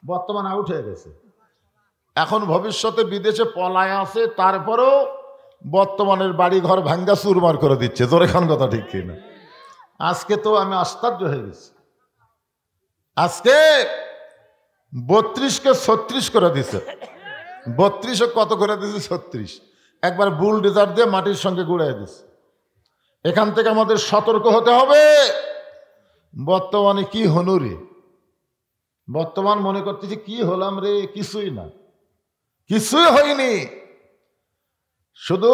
বর্তমান আউট হয়ে গেছে। এখন ভবিষ্যতে বিদেশে পলায় আছে, তারপরেও বর্তমানের বাড়ি ঘর ভাঙ্গা চুরমার করে দিচ্ছে। জোরে খান কথা ঠিক কিনা? আজকে তো আমি আশ্চর্য হয়ে গেছি। আজকে 32কে 36 করে দিছে। 32 কত করে দিছে? 36। একবার বুলডোজার দিয়ে মাটির সঙ্গে গুড়াই দিছে। এখান থেকে আমাদের সতর্ক হতে হবে। বর্তমানে কি হলো রে? বর্তমান মনে করতেছি কি হলাম রে? কিছুই না, কিছুই হয়নি। শুধু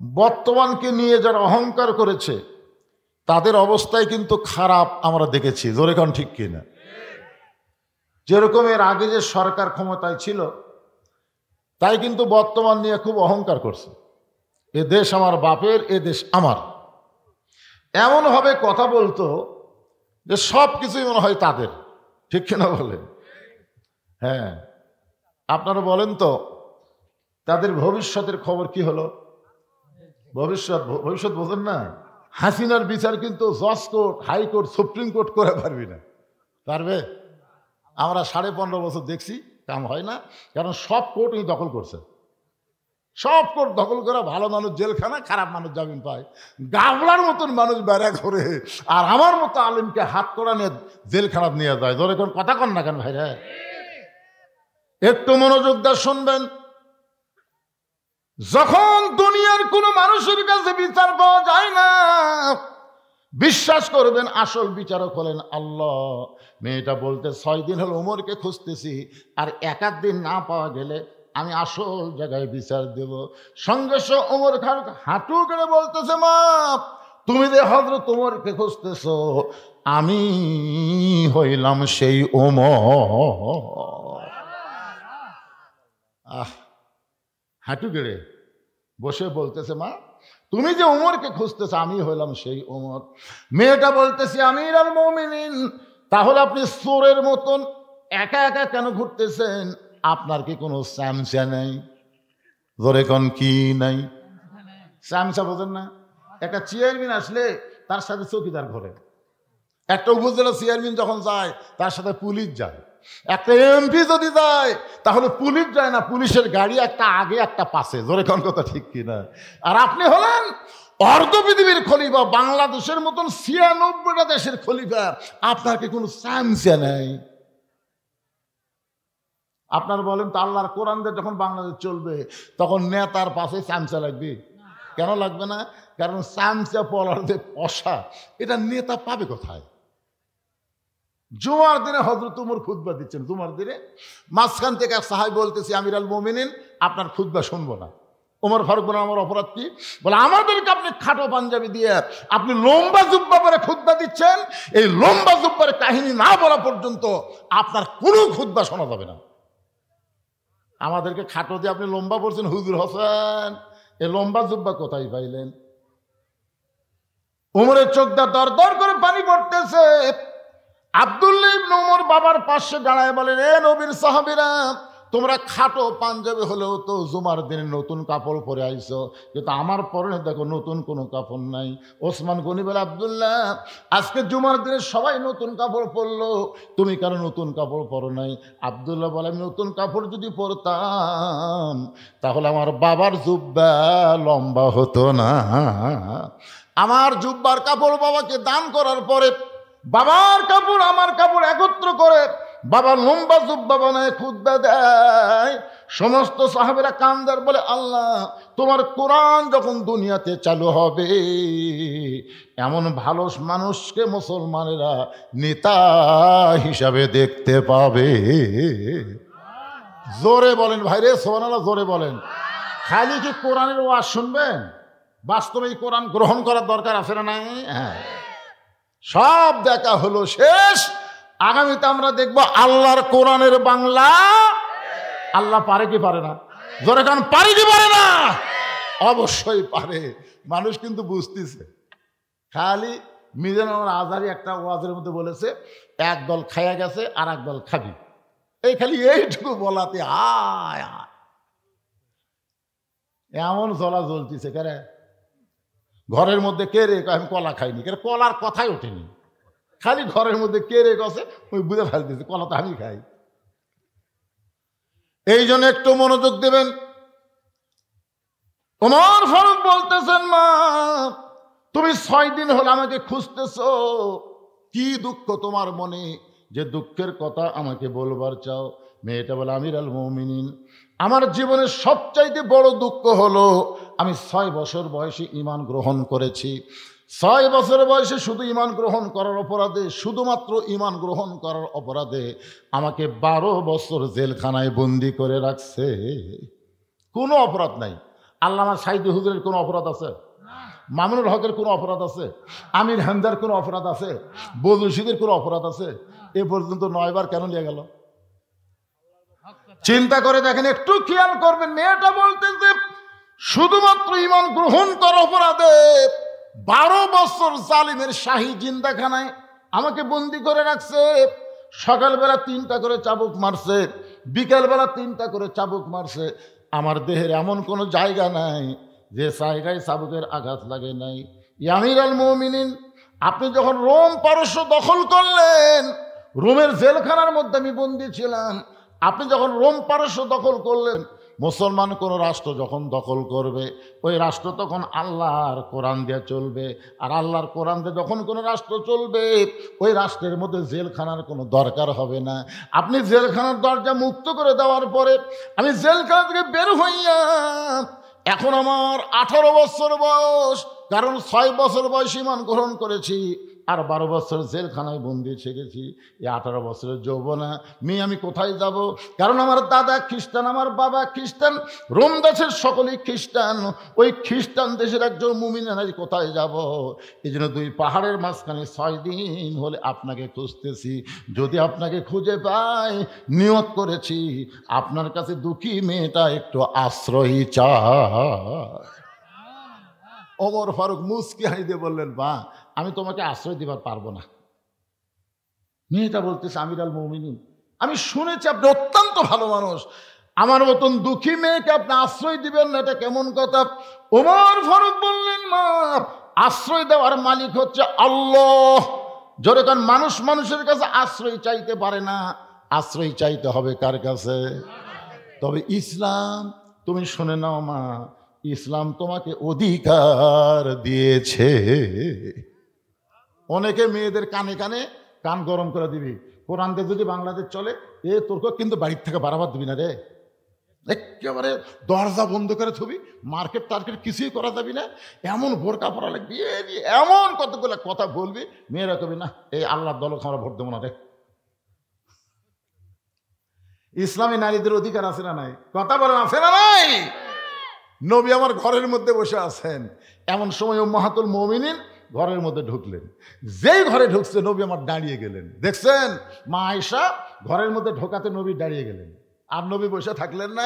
বর্তমানকে নিয়ে যারা অহংকার করেছে তাদের অবস্থায় কিন্তু খারাপ আমরা দেখেছি। জোরে কান ঠিক কিনা? যেরকম এর আগে যে সরকার ক্ষমতায় ছিল, তাই কিন্তু বর্তমান নিয়ে খুব অহংকার করছে। এ দেশ আমার বাপের, এ দেশ আমার, এমনভাবে কথা বলতো যে সব কিছুই মনে হয় তাদের। ঠিক কিনা বলেন? হ্যাঁ, আপনারা বলেন তো তাদের ভবিষ্যতের খবর কি হলো? ভবিষ্যৎ বোঝেন না? হাসিনার বিচার কিন্তু জজ কোর্ট, হাইকোর্ট, সুপ্রিম কোর্ট করে পারবি না। পারবে? আমরা 15.5 বছর দেখছি, কাম হয় না। কারণ সব কোর্ট উনি দখল করছে। সব কোর্ট দখল করা, ভালো মানুষ জেলখানা, খারাপ মানুষ জামিন পায়। গাবলার মতন মানুষ বেড়া করে, আর আমার মতো আলেমকে হাত করা নিয়ে জেলখানা নিয়ে যায়। ধরে কোন কথা কন না কেন ভাইরা? একটু মনোযোগ দিয়ে শুনবেন। যখন দুনিয়ার কোন মানুষের কাছে বিচার পাওয়া যায় না, বিশ্বাস করবেন আসল বিচারক হলেন আল্লাহ। মেয়েটা বলতে 6 দিন হলো ওমরকে খুঁজতেছি, আর 1 দিন না পাওয়া গেলে আমি আসল জায়গায় বিচার দেব। সঙ্গে সঙ্গে ওমর খান হাঁটু করে বলতেছে, মা তুমি যে হযরত ওমরকে খুঁজতেছ, আমি হইলাম সেই ওমর। হাঁটু গেড়ে বসে বলতেছে, মা তুমি যে ওমরকে খুঁজতেছ, আমি হইলাম সেই ওমর। মেয়েটা বলতেছে, আমিরুল মুমিনিন, তাহলে আপনি চোরের মতন একা একা কেন ঘুরতেছেন? আপনার কি কোনো চামচা নাই? ধরে কোন কি নাই? চামচা বোঝেন না? একটা চেয়ারম্যান আসলে তার সাথে চৌকিদার ঘরে, একটা উপজেলা চেয়ারম্যান যখন যায় তার সাথে পুলিশ যায়, একটা এমপি যদি যায় তাহলে পুলিশ যায় না, পুলিশের গাড়ি একটা আগে একটা পাশে। জোরে কোন কথা ঠিক কিনা? আর আপনি হলেন অর্ধ পৃথিবীর খলিফা, বাংলাদেশের মতন 96টা দেশের খলিফা, আপনার কি কোনো চামচা নাই? আপনার বলেন তো, আল্লাহর কোরআন দিয়ে যখন বাংলাদেশ চলবে তখন নেতার পাশে চামচা লাগবে? কেন লাগবে না? কারণ চামচা পলার যে পশা, এটা নেতা পাবে কোথায়? জুমার দিনে হযরত ওমর খুতবা দিচ্ছেন, জুমার দিনে মাঝখান থেকে এক সাহাবী বলতেছি, আমিরুল মুমিনিন আপনার খুতবা শুনবো না। ওমর ফারুক বলেন, আমার অপরাধ কি? বলে, আমাদেরকে আপনি খাটো পাঞ্জাবি দিয়ে আপনি লম্বা জুব্বা পরে খুতবা দিচ্ছেন, এই লম্বা জুব্বার কাহিনী না বলা পর্যন্ত আপনার কোনো খুতবা শোনা যাবে না। আমাদেরকে খাটো দিয়ে আপনি লম্বা পড়ছেন, হুজুর হোসেন এই লম্বা জুব্বা কোথায় পাইলেন? ওমরের চোখ দা দর দর করে পানি পড়তেছে। আব্দুল্লাহ ইবনে ওমর বাবার পাশে দাঁড়ায় বলেন, এ নবীর সাহাবীরা, তোমরা খাটো পাঞ্জাবি হলেও তো জুমার দিনে নতুন কাপড় পরে আইছো, কিন্তু আমার পরনে দেখো নতুন কোনো কাপড় নাই। ওসমান গনি বলে, আব্দুল্লাহ আজকে জুমার দিনে সবাই নতুন কাপড় পরলো, তুমি কেন নতুন কাপড় পরো নাই? আব্দুল্লাহ বলে, আমি নতুন কাপড় যদি পরতাম তাহলে আমার বাবার জুব্বা লম্বা হতো না। আমার জুব্বার কাপড় বাবাকে দান করার পরে বাবার কাপড় আমার কাপড় একত্র করে বাবা লম্বা জুব্বা বানায় খুতবা দেয়। সমস্ত সাহাবেরা কান্দার বলে, আল্লাহ তোমার কোরআন যখন দুনিয়াতে চালু হবে, এমন ভালো মানুষকে মুসলমানেরা নেতা হিসাবে দেখতে পাবে। জোরে বলেন ভাইরে সুবহানাল্লাহ, জোরে বলেন। খালি কি কোরআনের ওয়াজ শুনবেন? বাস্তবে কোরআন গ্রহণ করার দরকার আছে না নাই? হ্যাঁ, সব দেখা হলো শেষ। আগামীতে আমরা দেখব আল্লাহর কোরআনের বাংলা। আল্লাহ পারে কি পারে না? জোরে কান, পারে কি পারে না? অবশ্যই পারে। মানুষ কিন্তু বুঝতেছে। খালি মিজানুর আজহারী একটা ওয়াজের মধ্যে বলেছে, এক দল খাইয়া গেছে আর এক দল খাবি। এই খালি এইটুকু বলাতে আয় আয় এমন জ্বলা জ্বলতেছে। কেরে ঘরের মধ্যে কে রে? আমি কলা খাইনি। কেন? কলার কথাই ওঠেনি। খালি ঘরের মধ্যে কে রে গেছে ওই বুঝে ফেলতেছে, কলা তো আমি খাই। এই জন্য একটু মনোযোগ দেবেন। ওমর ফারুক বলতেছেন, মা তুমি 6 দিন হলো আমাকে খুঁজতেছো, কি দুঃখ তোমার মনে যে দুঃখের কথা আমাকে বলবার চাও? মেয়েটা বলে, আমির আল মুমিনিন, আমার জীবনের সবচাইতে বড় দুঃখ হলো আমি 6 বছর বয়সে ঈমান গ্রহণ করেছি। 6 বছর বয়সে শুধু ঈমান গ্রহণ করার অপরাধে, শুধুমাত্র ঈমান গ্রহণ করার অপরাধে আমাকে 12 বছর জেলখানায় বন্দি করে রাখছে। কোনো অপরাধ নাই। আল্লামা সাইদি হুজুরের কোনো অপরাধ আছে? মামুনুল হকের কোনো অপরাধ আছে? আমির হামদার কোনো অপরাধ আছে? বজরুশিদের কোনো অপরাধ আছে? এ পর্যন্ত 9 বার কেন নিয়ে গেল? চিন্তা করে দেখেন, একটু খেয়াল করবেন। মেয়েটা বলতেন যে শুধুমাত্র ঈমান গ্রহণ করার অপরাধে 12 বছর জালিমের শাহী জিন্দাখানায় আমাকে বন্দি করে রাখছে। সকালবেলা 3টা করে চাবুক মারছে, বিকালবেলা 3টা করে চাবুক মারছে। আমার দেহের এমন কোনো জায়গা নাই যে জায়গায় চাবুকের আঘাত লাগে নাই। আমির আল মুমিনিন, আপনি যখন রোম পারস্য দখল করলেন, রোমের জেলখানার মধ্যে আমি বন্দি ছিলাম। আপনি যখন রোম পারস্য দখল করলেন, মুসলমান কোনো রাষ্ট্র যখন দখল করবে, ওই রাষ্ট্র তখন আল্লাহর কোরআন দিয়ে চলবে। আর আল্লাহর কোরআন দিয়ে যখন কোনো রাষ্ট্র চলবে, ওই রাষ্ট্রের মধ্যে জেলখানার কোনো দরকার হবে না। আপনি জেলখানার দরজা মুক্ত করে দেওয়ার পরে আমি জেলখানা থেকে বের হইয়া, এখন আমার 18 বছর বয়স, কারণ 6 বছর বয়স ঈমান গ্রহণ করেছি, আর 12 বছর জেলখানায় বন্দি ছেড়েছি। এই 18 বছরের যৌবনা মেয়ে আমি কোথায় যাব? কারণ আমার দাদা খ্রিস্টান, আমার বাবা খ্রিস্টান, রোম দেশের সকলেই খ্রিস্টান। ওই খ্রিস্টান দেশের একজন মুমিন নারী কোথায় যাব? এই জন্য 2 পাহাড়ের মাঝখানে 6 দিন হলে আপনাকে খুঁজতেছি। যদি আপনাকে খুঁজে পাই, নিয়ত করেছি আপনার কাছে দুঃখী মেয়েটা একটু আশ্রয় চায়। ওমর ফারুক মুচকি হাসি দিয়ে বললেন, মা আমি তোমাকে আশ্রয় দিবার পারবো না। মেয়েটা বলতেছে, আমির আল মুমিনিন, আমি শুনেছি আপনি অত্যন্ত ভালো মানুষ, আমার মতন দুঃখী মেয়েকে আপনি আশ্রয় দিবেন না, এটা কেমন কথা? ওমর ফারুক বললেন, মা আশ্রয় দেওয়ার মালিক হচ্ছে আল্লাহ। যেরকম মানুষ মানুষের কাছে আশ্রয় চাইতে পারে না, আশ্রয় চাইতে হবে কার কাছে? তবে ইসলাম, তুমি শুনে নাও মা, ইসলাম তোমাকে অধিকার দিয়েছে। অনেকে মেয়েদের কানে কানে কান গরম করে দিবি, কোরআন দিয়ে যদি বাংলাদেশ চলে, তোরকে কিন্তু বাড়ির থেকে বাড়াবার দিবি না রে, একেবারে দরজা বন্ধ করে থবি, মার্কেট টার্কেট কিছুই করা যাবি না, এমন বোরকা পরা লাগবি, এমন কতগুলো কথা বলবি, মেয়েরা কবি না এই আল্লাহর দলকে আমরা ভোট দেবো না রে। ইসলামী নারীদের অধিকার আছে না নাই? কথা বলেন, আছে না নাই? নবী আমার ঘরের মধ্যে বসে আছেন, এমন সময় উম্মাহাতুল মুমিনিন ঘরের মধ্যে ঢুকলেন। যেই ঘরে ঢুকছে নবী আমার দাঁড়িয়ে গেলেন। দেখছেন, মা আয়েশা ঘরের মধ্যে ঢোকাতে নবী দাঁড়িয়ে গেলেন। আর নবী বসে থাকলেন না,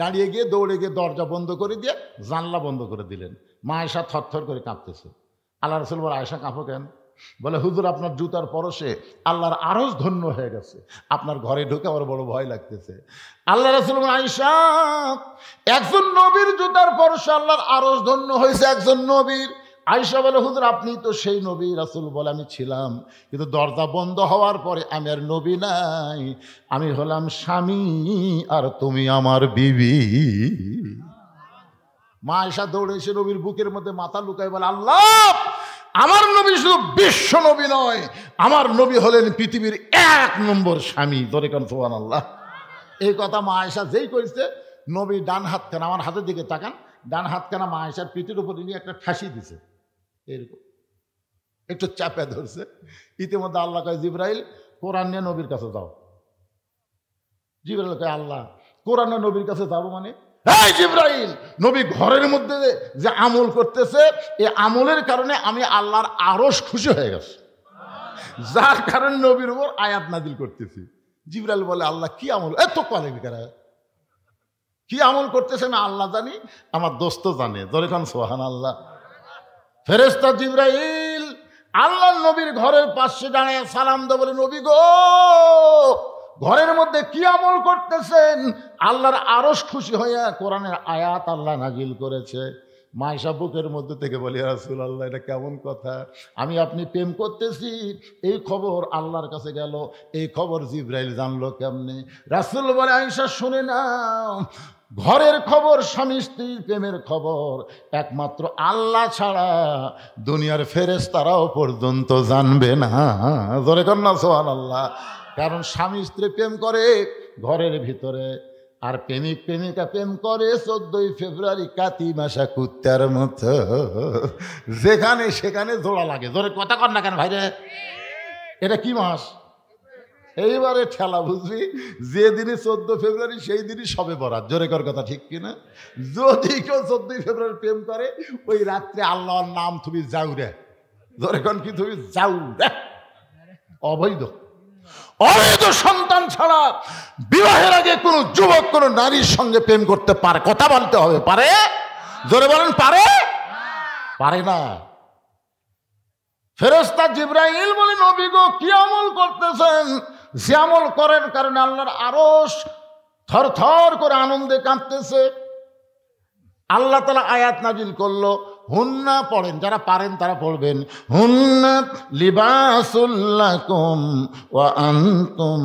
দাঁড়িয়ে গিয়ে দৌড়ে গিয়ে দরজা বন্ধ করে দিয়ে জানলা বন্ধ করে দিলেন। মা আয়েশা থরথর করে কাঁপতেছে। আল্লাহ রাসূল বলে, আয়েশা কাঁপো কেন? বলে, হুজুর আপনার জুতার পরশে আল্লাহর আরশ ধন্য হয়ে গেছে, আপনার ঘরে ঢুকে আমার বড় ভয় লাগতেছে। আল্লাহ রাসূল বলে, আয়েশা একজন নবীর জুতার পরশে আল্লাহর আরশ ধন্য হয়েছে, একজন নবীর। আয়েশা বলে, হুজুর আপনি তো সেই নবী। রাসূল বলে, আমি ছিলাম, কিন্তু দরজা বন্ধ হওয়ার পরে আমি আর নবী নাই, আমি হলাম স্বামী আর তুমি আমার বিবি। মা আয়েশা দৌড়ে এসে নবীর বুকের মধ্যে মাথা লুকায় বলে, আল্লাহ আমার নবী শুধু বিশ্ব নবী নয়, আমার নবী হলেন পৃথিবীর 1 নম্বর স্বামী। ধরে কান সুবহানাল্লাহ। এই কথা মা আয়েশা যেই করেছে, নবী ডান হাতখানা, আমার হাতের দিকে তাকান, ডান হাতখানা মা আয়েশার পিঠের উপরে নিয়ে একটা ঠাসি দিছে, এরকম একটু চাপে ধরছে। ইতিমধ্যে আল্লাহ কয়, জিবরাইল কোরআন নিয়ে নবীর কাছে যাও। জিবরাইল কয়, আল্লাহ কোরআন নিয়ে নবীর কাছে যাবো মানে? এই জিবরাইল, নবী ঘরের মধ্যে যে আমল করতেছে, এই আমলের কারণে আমি আল্লাহর আরশ খুশি হয়ে গেছে, যার কারণে নবীর উপর আয়াত নাজিল করতেছি। জিবরাইল বলে, আল্লাহ কি আমল? এত কলে বিকার কি আমল করতেছে আমি আল্লাহ জানি, আমার দোস্ত জানে। ধরে কান সুবহানাল্লাহ। ফেরেশতা জিবরাইল আল্লাহ নবীর ঘরের পাশে দাঁড়িয়ে সালাম দেয়, বলে, নবী গো ঘরের মধ্যে কি আমল করতেছেন? আল্লাহর আরশ খুশি হইয়া কোরআনের আয়াত আল্লাহ নাজিল করেছে। মায়েশা বুকের মধ্যে থেকে বলি, ইয়া রাসূলুল্লাহ, এটা কেমন কথা? আমি আপনি প্রেম করতেছি, এই খবর আল্লাহর কাছে গেল, এই খবর জিবরাইল জানলো কেমনে? রাসূল বলে, আয়েশা শুনে নাও, ঘরের খবর, স্বামী স্ত্রীর প্রেমের খবর একমাত্র আল্লাহ ছাড়া দুনিয়ার ফেরেশতারাও পর্যন্ত জানবে না। জোরে কর না সুবহানাল্লাহ। কারণ স্বামী স্ত্রী প্রেম করে ঘরের ভিতরে, আর প্রেমিক প্রেমিকা প্রেম করে 14ই ফেব্রুয়ারি কাতি মাসা কুত্তার মতো, যেখানে সেখানে জোড়া লাগে। জোরে কথা কর না কেন ভাইরে? এটা কি মাস? এইবারে ঠেলা বুঝবি, যেদিনই 14 ফেব্রুয়ারি সেই দিনই সবে বরাত। জোরে কর কথা, ঠিক কিনা? যদি কেউ 14ই ফেব্রুয়ারি প্রেম করে, ওই রাত্রে আল্লাহর নাম তুমি যাও রে। জোরে কর কি? তুমি যাও রে। অবৈধ অবৈধ সন্তান ছাড়া বিবাহের আগে কোন যুবক কোন নারীর সঙ্গে প্রেম করতে পারে? কথা বলতে হবে, পারে? জোরে বলেন, পারে? পারে না। ফেরেশতা জিবরাইল বলে, নবী গো, কি আমল করতেছেন? যে আমল করেন কারণে আল্লাহর আরশ থর থর করে আনন্দে কাঁপতেছে। আল্লাহ তাআলা আয়াত নাজিল করলো, হুন্না পড়েন, যারা পারেন তারা পড়বেন। হুন্না লিবাসুল লাকুম ওয়া আনতুম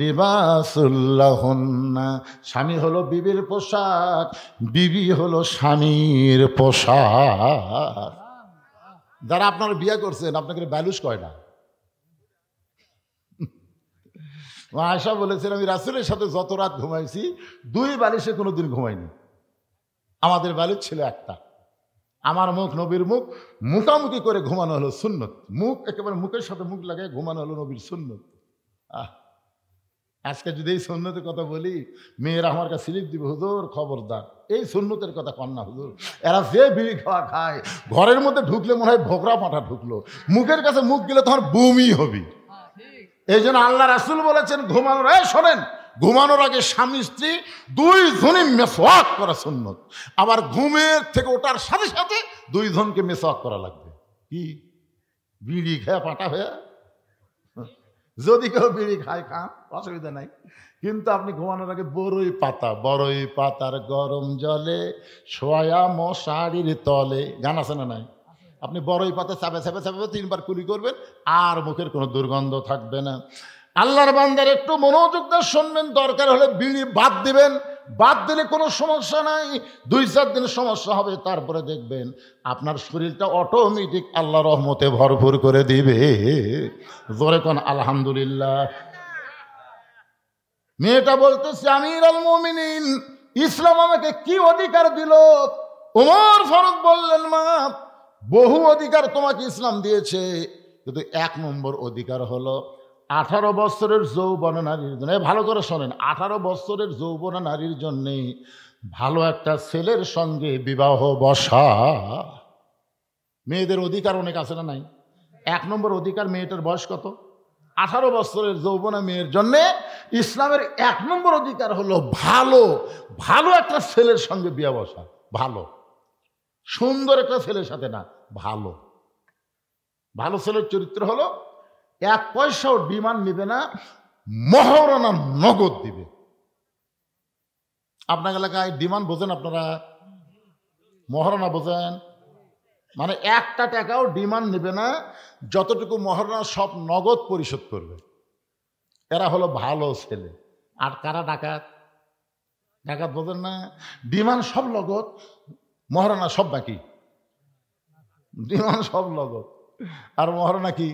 লিবাসুল লাহুন্না। স্বামী হলো বিবির পোশাক, বিবি হলো স্বামীর পোশাক। যারা আপনারা বিয়ে করছেন, আপনাকে ব্যালুস কয় না? আয়েশা বলেছেন, আমি রাসূলের সাথে যত রাত ঘুমাইছি 2 বালিশে কোনোদিন ঘুমাইনি। আমাদের বালিশ ছিল একটা। আমার মুখ নবীর মুখ, মুখামুখি করে ঘুমানো হলো সুন্নত। মুখ একেবারে মুখের সাথে মুখ লাগায় ঘুমানো হলো নবীর সুন্নত। আজকে যদি এই সুন্নতের কথা বলি, মেয়েরা আমার কাছে স্লিপ দিবে, হুজুর খবরদার, এই সুন্নতের কথা কন না হুজুর। এরা যে বিড়ি খাওয়া খায়, ঘরের মধ্যে ঢুকলে মনে হয় ভোগরা পাঠা ঢুকলো, মুখের কাছে মুখ গেলে তোমার বমি হবি। এই জন্য আল্লাহ রাসূল বলেছেন, ঘুমানোর, শোনেন, ঘুমানোর আগে স্বামী স্ত্রী 2 জনই মেসওয়াক করা সুন্নত। আবার ঘুমের থেকে ওঠার সাথে সাথে 2 জনকে মেসওয়াক করা লাগবে। কি বিড়ি খেয়ে পাটা হয়ে? যদি কেউ বিড়ি খায় খান, অসুবিধা নাই, কিন্তু আপনি ঘুমানোর আগে বড়ই পাতার গরম জলে শোয়া মশারির তলে, গান আছে না নাই? আপনি বড়ই পাতা চাপে 3 বার কুলি করবেন, আর মুখের কোনো দুর্গন্ধ থাকবে না। আল্লাহর বান্দার একটু মনোযোগ দিয়ে শুনবেন, দরকার হলে বিড়ি বাদ দিবেন, বাদ দিলে কোনো সমস্যা নাই। 2-4 দিন সমস্যা হবে, তারপরে দেখবেন আপনার শরীরটা অটোমেটিক আল্লাহ রহমতে ভরপুর করে দিবে। জোরে কোন আলহামদুলিল্লাহ। মেয়েটা বলতেছে, আমিরুল মুমিনিন, ইসলাম আমাকে কি অধিকার দিল? ওমর ফারুক বললেন, মা, বহু অধিকার তোমাকে ইসলাম দিয়েছে, কিন্তু 1 নম্বর অধিকার হলো 18 বছরের যৌবন নারীর জন্য, ভালো করে শোনেন, 18 বছরের যৌবন নারীর জন্যে ভালো একটা ছেলের সঙ্গে বিবাহ বসা। মেয়েদের অধিকার অনেক আছে না নাই? 1 নম্বর অধিকার, মেয়েটার বয়স কত? 18 বছরের যৌবনা মেয়ের জন্য ইসলামের 1 নম্বর অধিকার হলো ভালো ভালো একটা ছেলের সঙ্গে বিয়ে বসা। ভালো সুন্দর একটা ছেলের সাথে না, ভালো ভালো ছেলের চরিত্র হলো 1 পয়সাও ডিমান্ড নেবে না, মহারণা নগদ দিবে। আপনার এলাকায় ডিমান্ড বোঝেন আপনারা? মহারণা বোঝেন? মানে 1 টাকাও ডিমান্ড নেবে না, যতটুকু মহারণা সব নগদ পরিশোধ করবে। এরা হলো ভালো ছেলে। আর কারা? ডাকাত। ডাকাত বোঝেন না? ডিমান্ড সব নগদ, মহারণা সব বাকি। ডিমান্ড সব নগদ আর মহারণা কি?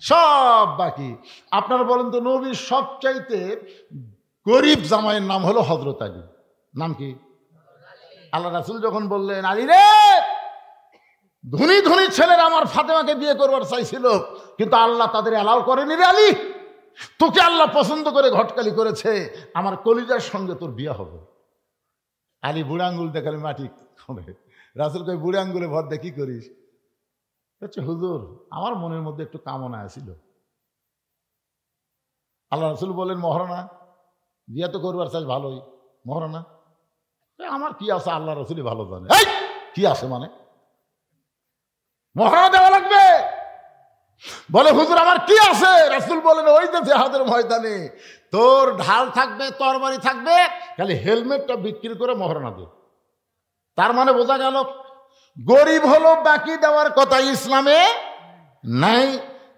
সব বাকি। আপনারা বলেন তো, নবীর সবচাইতে গরিব জামাইয়ের নাম হলো হযরত আলী। নাম কি? আল্লাহ রাসূল যখন বললেন, আলী রে, ধনী ধনী ছেলেরা আমার ফাতেমাকে বিয়ে করবার চাইছিল, কিন্তু আল্লাহ তাদের অ্যালাউ করেনি রে আলী, তোকে আল্লাহ পছন্দ করে ঘটকালি করেছে, আমার কলিজার সঙ্গে তোর বিয়ে হবে। আলী বুড়া আঙ্গুল দেখালে মাটি খাবে। রাসূল কই, বুড়া আঙ্গুলে ভর দিয়ে কি করিস? হচ্ছে, হুজুর, আমার মনের মধ্যে একটু কামনা আছিল। আল্লাহ রাসূল বলেন, মহারণা বিয়ে তো করবার চাই, ভালোই মহারণা। আমার কি আছে আল্লাহ রাসূলই ভালো জানে। কি আছে মানে? মহারণা দেওয়া লাগবে। বলে, হুজুর আমার কি আছে? রাসূল বলেন, ওই যে জিহাদের ময়দানে তোর ঢাল থাকবে, তরবারি থাকবে, খালি হেলমেটটা বিক্রি করে মহারণা দে। তার মানে বোঝা গেল গরিব হলো বাকি দেওয়ার কথা ইসলামে নাই।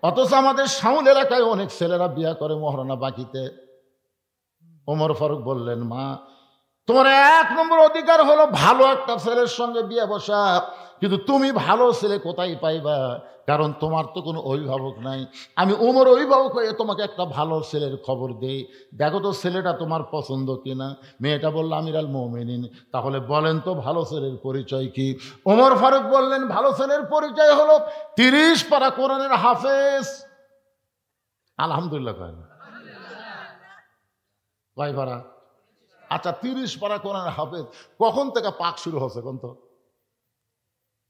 অথচ আমাদের শাউল এলাকায় অনেক ছেলেরা বিয়া করে মহারণা বাকিতে। ওমর ফারুক বললেন, মা তোমার 1 নম্বর অধিকার হলো ভালো একটা ছেলের সঙ্গে বিয়ে বসা, কিন্তু তুমি ভালো ছেলে কোথায় পাইবা? কারণ তোমার তো কোনো অভিভাবক নাই। আমি ওমর অভিভাবক হয়ে তোমাকে একটা ভালো ছেলের খবর দেই, দেখো তো ছেলেটা তোমার পছন্দ কিনা। মেয়েটা বলল, আমিরাল মুমিনিন, তাহলে বলেন তো ভালো ছেলের পরিচয় কি? ওমর ফারুক বললেন, ভালো ছেলের পরিচয় হলো 30 পারা কোরআনের হাফেজ। আলহামদুলিল্লাহ কয় পারা? আচ্ছা 30 পারা কোরআনের হাফেজ। কখন থেকে পাক শুরু হচ্ছে কোন তো?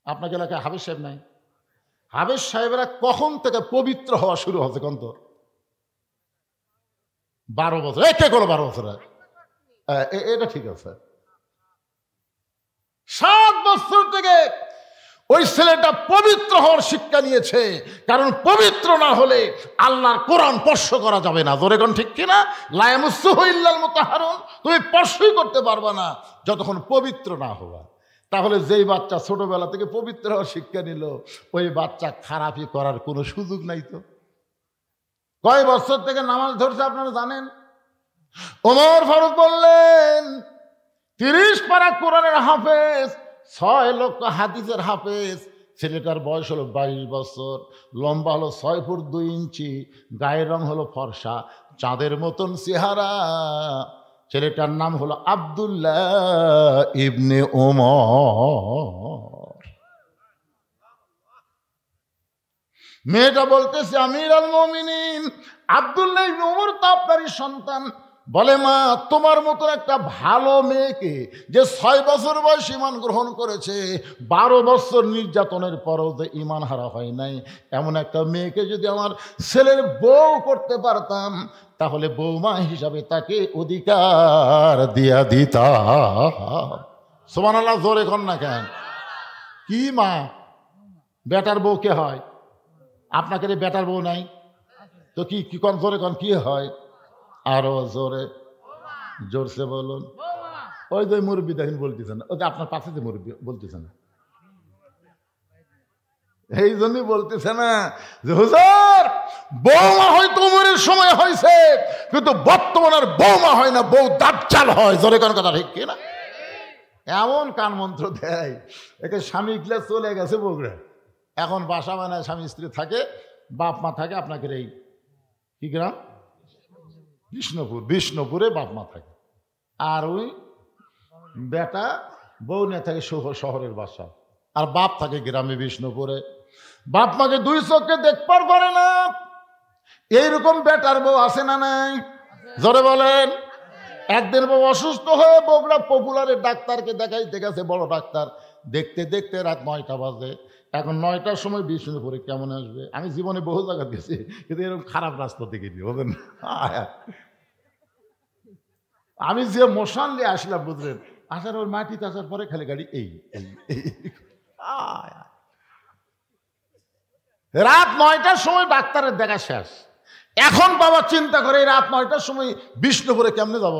আপনাকে এলাকায় হাফেজ সাহেব নাই? হাফেজ সাহেবেরা কখন থেকে পবিত্র হওয়া শুরু হচ্ছে কোন তো? 12 বছর। কে করো 12 বছর? এটা ঠিক আছে। 7 বছর থেকে ওই ছেলেটা পবিত্র হওয়ার শিক্ষা নিয়েছে। কারণ পবিত্র না হলে আল্লাহর কোরআন স্পর্শ করা যাবে না। জোরে কোন ঠিক কিনা? লা ইয়ামাসসুহু ইল্লাল মুতাহহারুন, তুমি স্পর্শই করতে পারবা না যতক্ষণ পবিত্র না হবা। তাহলে যেই বাচ্চা ছোটবেলা থেকে পবিত্র হওয়ার শিক্ষা নিল, ওই বাচ্চা খারাপই করার কোনো সুযোগ নাই। তো কয় বছর থেকে নামাজ ধরছে আপনারা জানেন? ওমর ফারুক বললেন, 30 পারা কোরআনের হাফেজ, 6 লক্ষ হাদিসের হাফেজ। ছেলেটার বয়স হলো 22 বছর, লম্বা হলো 6 ফুট 2 ইঞ্চি, গায়ের রং হলো ফর্সা, চাঁদের মতন চেহারা। ছেলেটার নাম হলো আব্দুল্লাহ ইবনে ওমর। মেয়েটা বলতেছে, আমিরাল মুমিনিন, আব্দুল্লাহ ইবনে ওমর তো আপনারই সন্তান। বলে, মা তোমার মতো একটা ভালো মেয়েকে, যে 6 বছর বয়স ঈমান গ্রহণ করেছে, 12 বছর নির্যাতনের পরও যে ঈমান হারা হয় নাই, এমন একটা মেয়েকে যদি আমার ছেলের বউ করতে পারতাম, তাহলে বৌমা হিসাবে তাকে অধিকার দিয়া দিতাম। সুবহানাল্লাহ, জোরে কর না কেন? কি মা, বেটার বউ কে হয়? আপনাকে বেটার বউ নাই তো কি কি কন? জোরে কন, কি হয়? আরো জোরে, জোরসে বলুন। ওই যে মুরব্বী দেখেন বলতেছেন, ওই যে আপনার পাশে যে মুরব্বী বলতেছেন, এই জন্যই বলতেছে না যে হুজুর বৌমা হয়তো উমরের সময় হয়েছে, কিন্তু বর্তমান আর বৌমা হয় না, বউ দাজ্জাল হয়। জোরে কোন কথা ঠিক কিনা? এমন কান মন্ত্র দেয়, একে স্বামী গিলা চলে গেছে বগুড়া, এখন বাসা বানায়, স্বামী স্ত্রী থাকে, বাপ মা থাকে আপনাকে এই কি গ্রাম? বিষ্ণুপুর। বিষ্ণুপুরে বাপ মা থাকে, আর ওই বেটা বউ নিয়ে থাকে শহরের বাসা, আর বাপ থাকে গ্রামে বিষ্ণুপুরে। বাপ মাকে 2 চোখে দেখবার পারে না। এইরকম বেটার বউ আছে না নাই? জোরে বলেন। একদিন বউ অসুস্থ হয়ে বগুড়া পপুলারের ডাক্তারকে দেখাইতে গেছে, বড় ডাক্তার। দেখতে দেখতে রাত 9টা বাজে। এখন 9টার সময় বিষ্ণুপুরে কেমন আসবে? আমি জীবনে বহু জায়গা গেছি, কিন্তু এরকম খারাপ রাস্তা দেখিনি, বলেন। আমি যে মোশন দিয়ে আসলাম, বুঝলেন, আসার ওর মাটিতে আসার পরে খালি গাড়ি এই রাত 9টার সময় ডাক্তারের দেখা শেষ। এখন বাবা চিন্তা করে এই রাত 9টার সময় বিষ্ণুপুরে কেমনে যাব?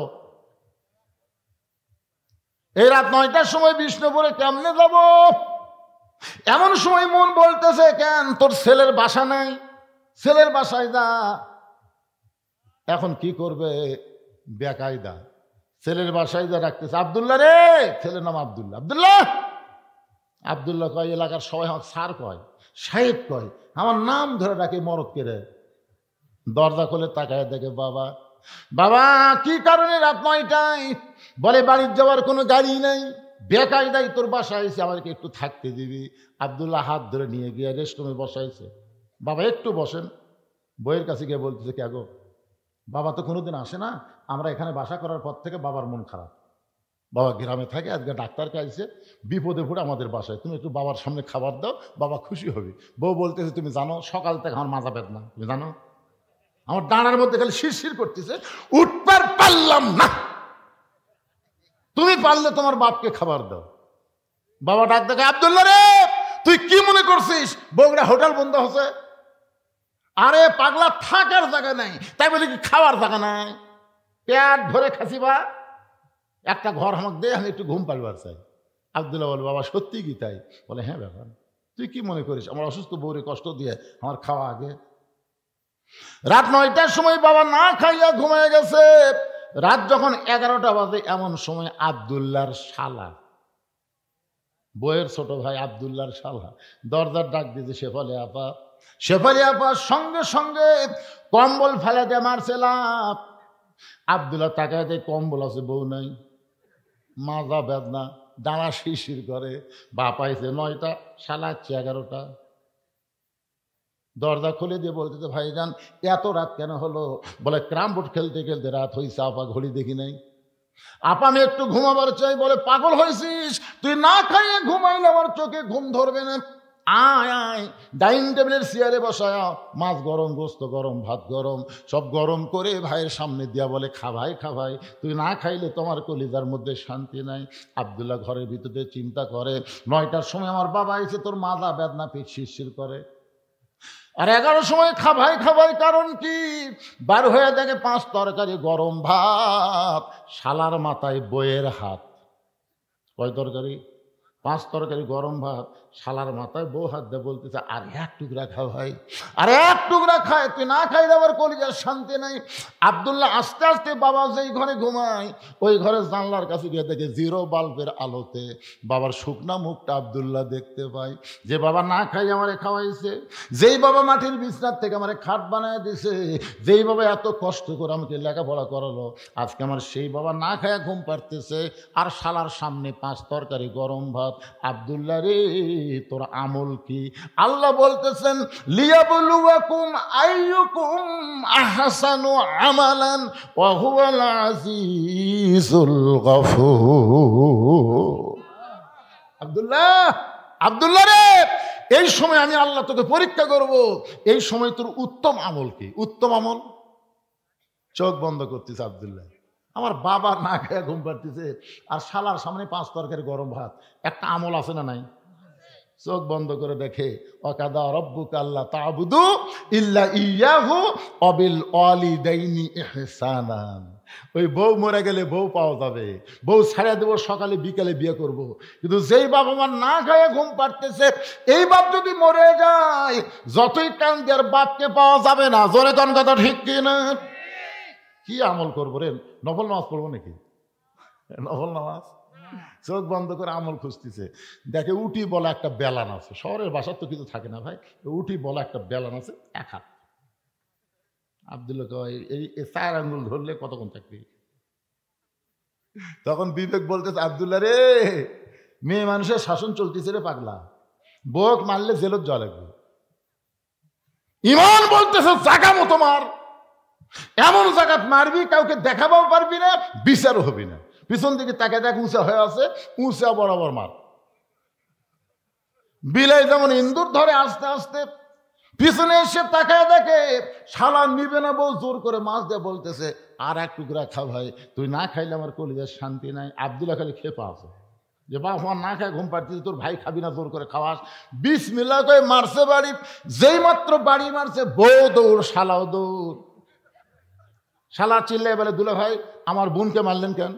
এই রাত 9টার সময় বিষ্ণুপুরে কেমনে যাব? এমন সময় মন বলতেছে, কেন তোর ছেলের বাসা নাই? ছেলের বাসায় যা। এখন কি করবে? বেকায়দা ছেলের বাসায় যা ডাকতেছে, আব্দুল্লাহ রে। ছেলের নাম আব্দুল্লাহ। আব্দুল্লাহ, আব্দুল্লাহ কয়, এলাকার সবাই আমার স্যার কয়, সাহেব কয়, আমার নাম ধরে ডাকে মরদ কেড়ে। দরজা খুলে তাকায় দেখে বাবা। বাবা কি কারণে রাত 9টায়? বলে, বাড়ির যাওয়ার কোনো গাড়ি নাই, বেকায়দায় তোর বাসায় এসে আমাকে একটু থাকতে দিবি। আব্দুল্লাহ হাত ধরে নিয়ে গিয়ে রেস্টরুমে বসাইছে। বাবা একটু বসেন। বইয়ের কাছে গিয়ে বলতেছে, কে গো, বাবা তো কোনোদিন আসে না, আমরা এখানে বাসা করার পর থেকে বাবার মন খারাপ। বাবা গ্রামে থাকে, আজকে ডাক্তারকে আসছে, বিপদে পড়ে আমাদের বাসায়, তুমি একটু বাবার সামনে খাবার দাও, বাবা খুশি হবে। বউ বলতেছে, তুমি জানো সকাল থেকে আমার মাজা বেদনা, তুমি জানো আমার ডানার মধ্যে খালি শিরশির করতেছে, উঠবার পারলাম না, তুমি পারলে তোমার বাপকে খাবার দাও। বাবা ডাক দেখে, আব্দুল্লাহ রে, তুই কি মনে করছিস বগুড়া হোটেল বন্ধ হচ্ছে? আরে পাগলা, থাকার জায়গা নাই, তাই বলে কি খাওয়ার জায়গা নাই? পেট ভরে খাসিবা, একটা ঘর আমাকে দে, আমি একটু ঘুম পাড়বার চাই। আব্দুল্লাহ বলে, বাবা সত্যি কি তাই? বলে, হ্যাঁ ব্যাপার। তুই কি মনে করিস আমার অসুস্থ বউরে কষ্ট দিয়ে আমার খাওয়া আগে? রাত 9টার সময় বাবা না খাইয়া ঘুমিয়ে গেছে। রাত যখন 11টা বাজে এমন সময় আব্দুল্লাহর শালা, বইয়ের ছোট ভাই আব্দুল্লাহর শালা দরজার ডাক দিয়েছে, শেফালি আপা। শেফালি আপা সঙ্গে সঙ্গে কম্বল ফেলে দিয়ে মারছে লাফ। আব্দুল্লাহ তাকায় দেয়, কম্বল আছে, বউ নাই, মাজা বেদনা, ডানা শিরশির করে। বাপ আইছে 9টা, শালা 11টা। দরজা খুলে দিয়ে বলতেছে, ভাইজান এত রাত কেন হলো? বলে, ক্রাম বোর্ড খেলতে খেলতে রাত হয়েছে আপা, ঘড়ি দেখি নাই। আপা আমি একটু ঘুমাবার চাই। বলে, পাগল হয়েছিস? তুই না খাইয়ে ঘুমাইলে আমার চোখে ঘুম ধরবে না। আয় আয়, ডাইনিং টেবিলের চেয়ারে বসায়, মাছ গরম, গোস্ত গরম, ভাত গরম, সব গরম করে ভাইয়ের সামনে দিয়া বলে, খা ভাই, খা ভাই, তুই না খাইলে তোমার কলিজার মধ্যে শান্তি নাই। আব্দুল্লাহ ঘরের ভিতরে চিন্তা করে, 9টার সময় আমার বাবা এসে তোর মাজা বেদনা, পেট শিরশির করে, আর 11টার সময় খাভাই খাভাই, কারণ কি? বার হয়ে দেখে 5 তরকারি গরম ভাত, শালার মাথায় বইয়ের হাত। কয় তরকারি? 5 তরকারি গরম ভাত, শালার মাথায় বউ হাত দিয়ে বলতেছে, আর 1 টুকরা খা ভাই, আর 1 টুকরা খায়, তুই না খাইলে আবার কলিজার শান্তি নাই। আব্দুল্লাহ আস্তে আস্তে বাবা যেই ঘরে ঘুমায় ওই ঘরে জানলার কাছে গিয়ে দেখে 0 বাল্বের আলোতে বাবার শুকনা মুখটা আব্দুল্লাহ দেখতে পায়। যে বাবা না খাই আমারে খাওয়াইছে, যেই বাবা মাটির বিছনার থেকে আমারে খাট বানায় দিছে, যেই বাবা এত কষ্ট করে আমাকে লেখাপড়া করালো, আজকে আমার সেই বাবা না খায়া ঘুম পাড়তেছে, আর শালার সামনে 5 তরকারি গরম ভাত। আব্দুল্লাহ রে, তোর আমল কি? আল্লাহ বলতেছেন, লিয়াবলুয়াকুম আইয়ুকুম আহসানু আমালান ওয়া হুয়াল আজিজুল গফুর। আব্দুল্লাহ, আব্দুল্লাহ রে, এই সময় আমি আল্লাহ তোকে পরীক্ষা করব। এই সময় তোর উত্তম আমল কি? উত্তম আমল? চোখ বন্ধ করতেছে আব্দুল্লাহ। আমার বাবা না খেয়ে ঘুম পাড়তেছে, আর শালার সামনে 5 তরকারি গরম ভাত। একটা আমল আছে না নাই? চোখ বন্ধ করে দেখে, ওয়াকাদা রাব্বুকা আল্লা তা'বুদু ইল্লা ইয়্যাহু ওয়া বিল ওয়ালিদাইনি ইহসানান। ওই বউ মরে গেলে বউ পাওয়া যাবে, বউ ছেড়ে দেবো, সকালে বিকালে বিয়ে করব। কিন্তু যেই বাবা মা না খায় ঘুম পাড়তেছে, এই বাপ যদি মরে যায়, যতই টান দেওয়ার বাপকে পাওয়া যাবে না। জোরে কোন কথা ঠিক কিনা? কি আমল করবো রে? নফল নামাজ পড়বো নাকি? নফল নামাজ। চোখ বন্ধ করে আমল খুঁজতেছে, দেখে উটি বলা একটা বেলান আছে। শহরের বাসার তো কিছু থাকে না ভাই, উটি বলা একটা বেলান আছে, 1 হাত। আব্দুল্লাহ কয়, এই 4 আঙ্গুল ধরলে কতক্ষণ থাকবি? তখন বিবেক বলতেছে, আব্দুল্লাহ রে, মেয়ে মানুষের শাসন চলতেছে রে পাগলা, বউক মারলে জেলত যাওয়া লাগবে। ইমান বলতেছে, জাগা মতো মার, এমন জায়গাত মারবি কাউকে দেখাবও পারবি না, বিচারও হবি না। পিছন দিকে তাকে দেখ উঁচা হয়ে আছে, উঁচা বরাবর মার। বিলাই যেমন ইন্দুর ধরে আস্তে আস্তে, পিছনে এসে তাকায় দেখে শালা নিবে না, বউ জোর করে মাছ দিয়ে বলতেছে, আর 1 টুকরা খা ভাই, তুই না খাইলে আমার কলিজার শান্তি নাই। আব্দুল্লাহ খালি খেপা আছে যে, বাপ আমার না খায় ঘুম পাড়তেছে, তোর ভাই খাবি না, জোর করে খাওয়াস। বিসমিল্লাহ করে মারছে বাড়ি। যেই মাত্র বাড়ি মারছে, বউ দৌড়, শালাও দৌড়। শালা চিল্লাই বলে, দুলা ভাই আমার বোনকে মারলেন কেন?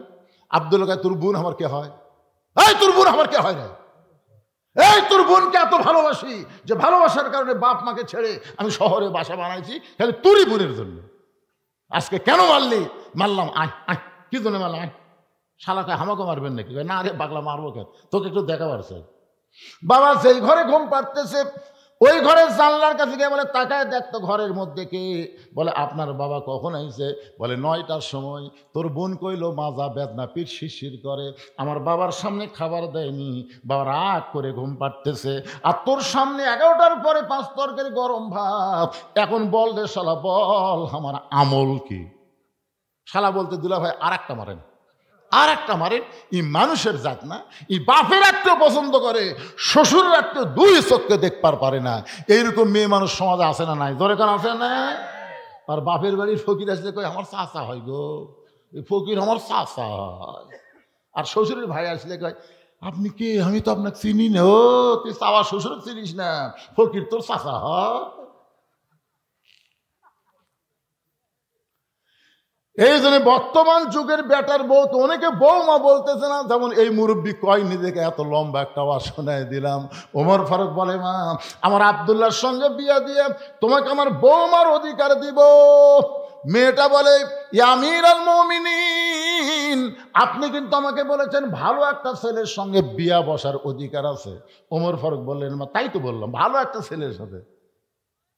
আব্দুল্লাহ কয়, তোর বোন আমার কে হয়? এই তোর বোন আমার কে হয় রে? এই তোর বোনকে এত ভালোবাসি যে ভালোবাসার কারণে বাপ মাকে ছেড়ে আমি শহরে বাসা বানাইছি, খালি তোরই বোনের জন্য। আজকে কেন মারলি? মারলাম। আয় আয়, কি জন্য মারলাম? আয়। শালাকে আমাকে মারবেন নাকি? না রে পাগলা, মারবো কেন? তোকে একটু দেখাবার চাই। বাবা যেই ঘরে ঘুম পাড়তেছে ওই ঘরের জানলার কাছে গিয়ে বলে, তাকায় দেখতো ঘরের মধ্যে কে? বলে, আপনার বাবা কখন আইছে? বলে, 9টার সময়। তোর বোন কইলো মাজা বেদনা, পিঠ শিরশির করে, আমার বাবার সামনে খাবার দেয়নি, বাবা রাগ করে ঘুম পাড়তেছে, আর তোর সামনে 11টার পরে 5 তরকারি গরম ভাত। এখন বল রে শালা, বল আমার আমল কি? শালা বলতে, দুলা ভাই আর একটা মারেন, আর একটা মারেন। ই মানুষের জাত না, ই বাপের একটু পছন্দ করে, শ্বশুরের একটু 2 চোখকে দেখবার পারে না। এইরকম মেয়ে মানুষ সমাজে আসে না নাই? ধরে কেন আসে না? আর বাপের বাড়ির ফকির আসলে কই, আমার চাচা হয় গো, এই ফকির আমার চাচা হয়। আর শ্বশুরের ভাই আসলে কয়, আপনি কে? আমি তো আপনাকে চিনি না। ও তুই চাওয়া শ্বশুর চিনিস না, ফকির তোর চাচা হয়। এই জন্য বর্তমান যুগের বেটার বউ তো অনেকে বৌমা বলতেছে না, যেমন এই মুরব্বী কয় নিজেকে এত লম্বা একটা আওয়াজ শোনায় দিলাম। ওমর ফারুক বলে, মা আমার আব্দুল্লাহর সঙ্গে বিয়া দিয়ে তোমাকে আমার বৌমার অধিকার দিব। মেয়েটা বলে, ইয়া আমিরুল মুমিনিন, আপনি কিন্তু আমাকে বলেছেন ভালো একটা ছেলের সঙ্গে বিয়া বসার অধিকার আছে। ওমর ফারুক বললেন, মা তাই তো বললাম, ভালো একটা ছেলের সাথে।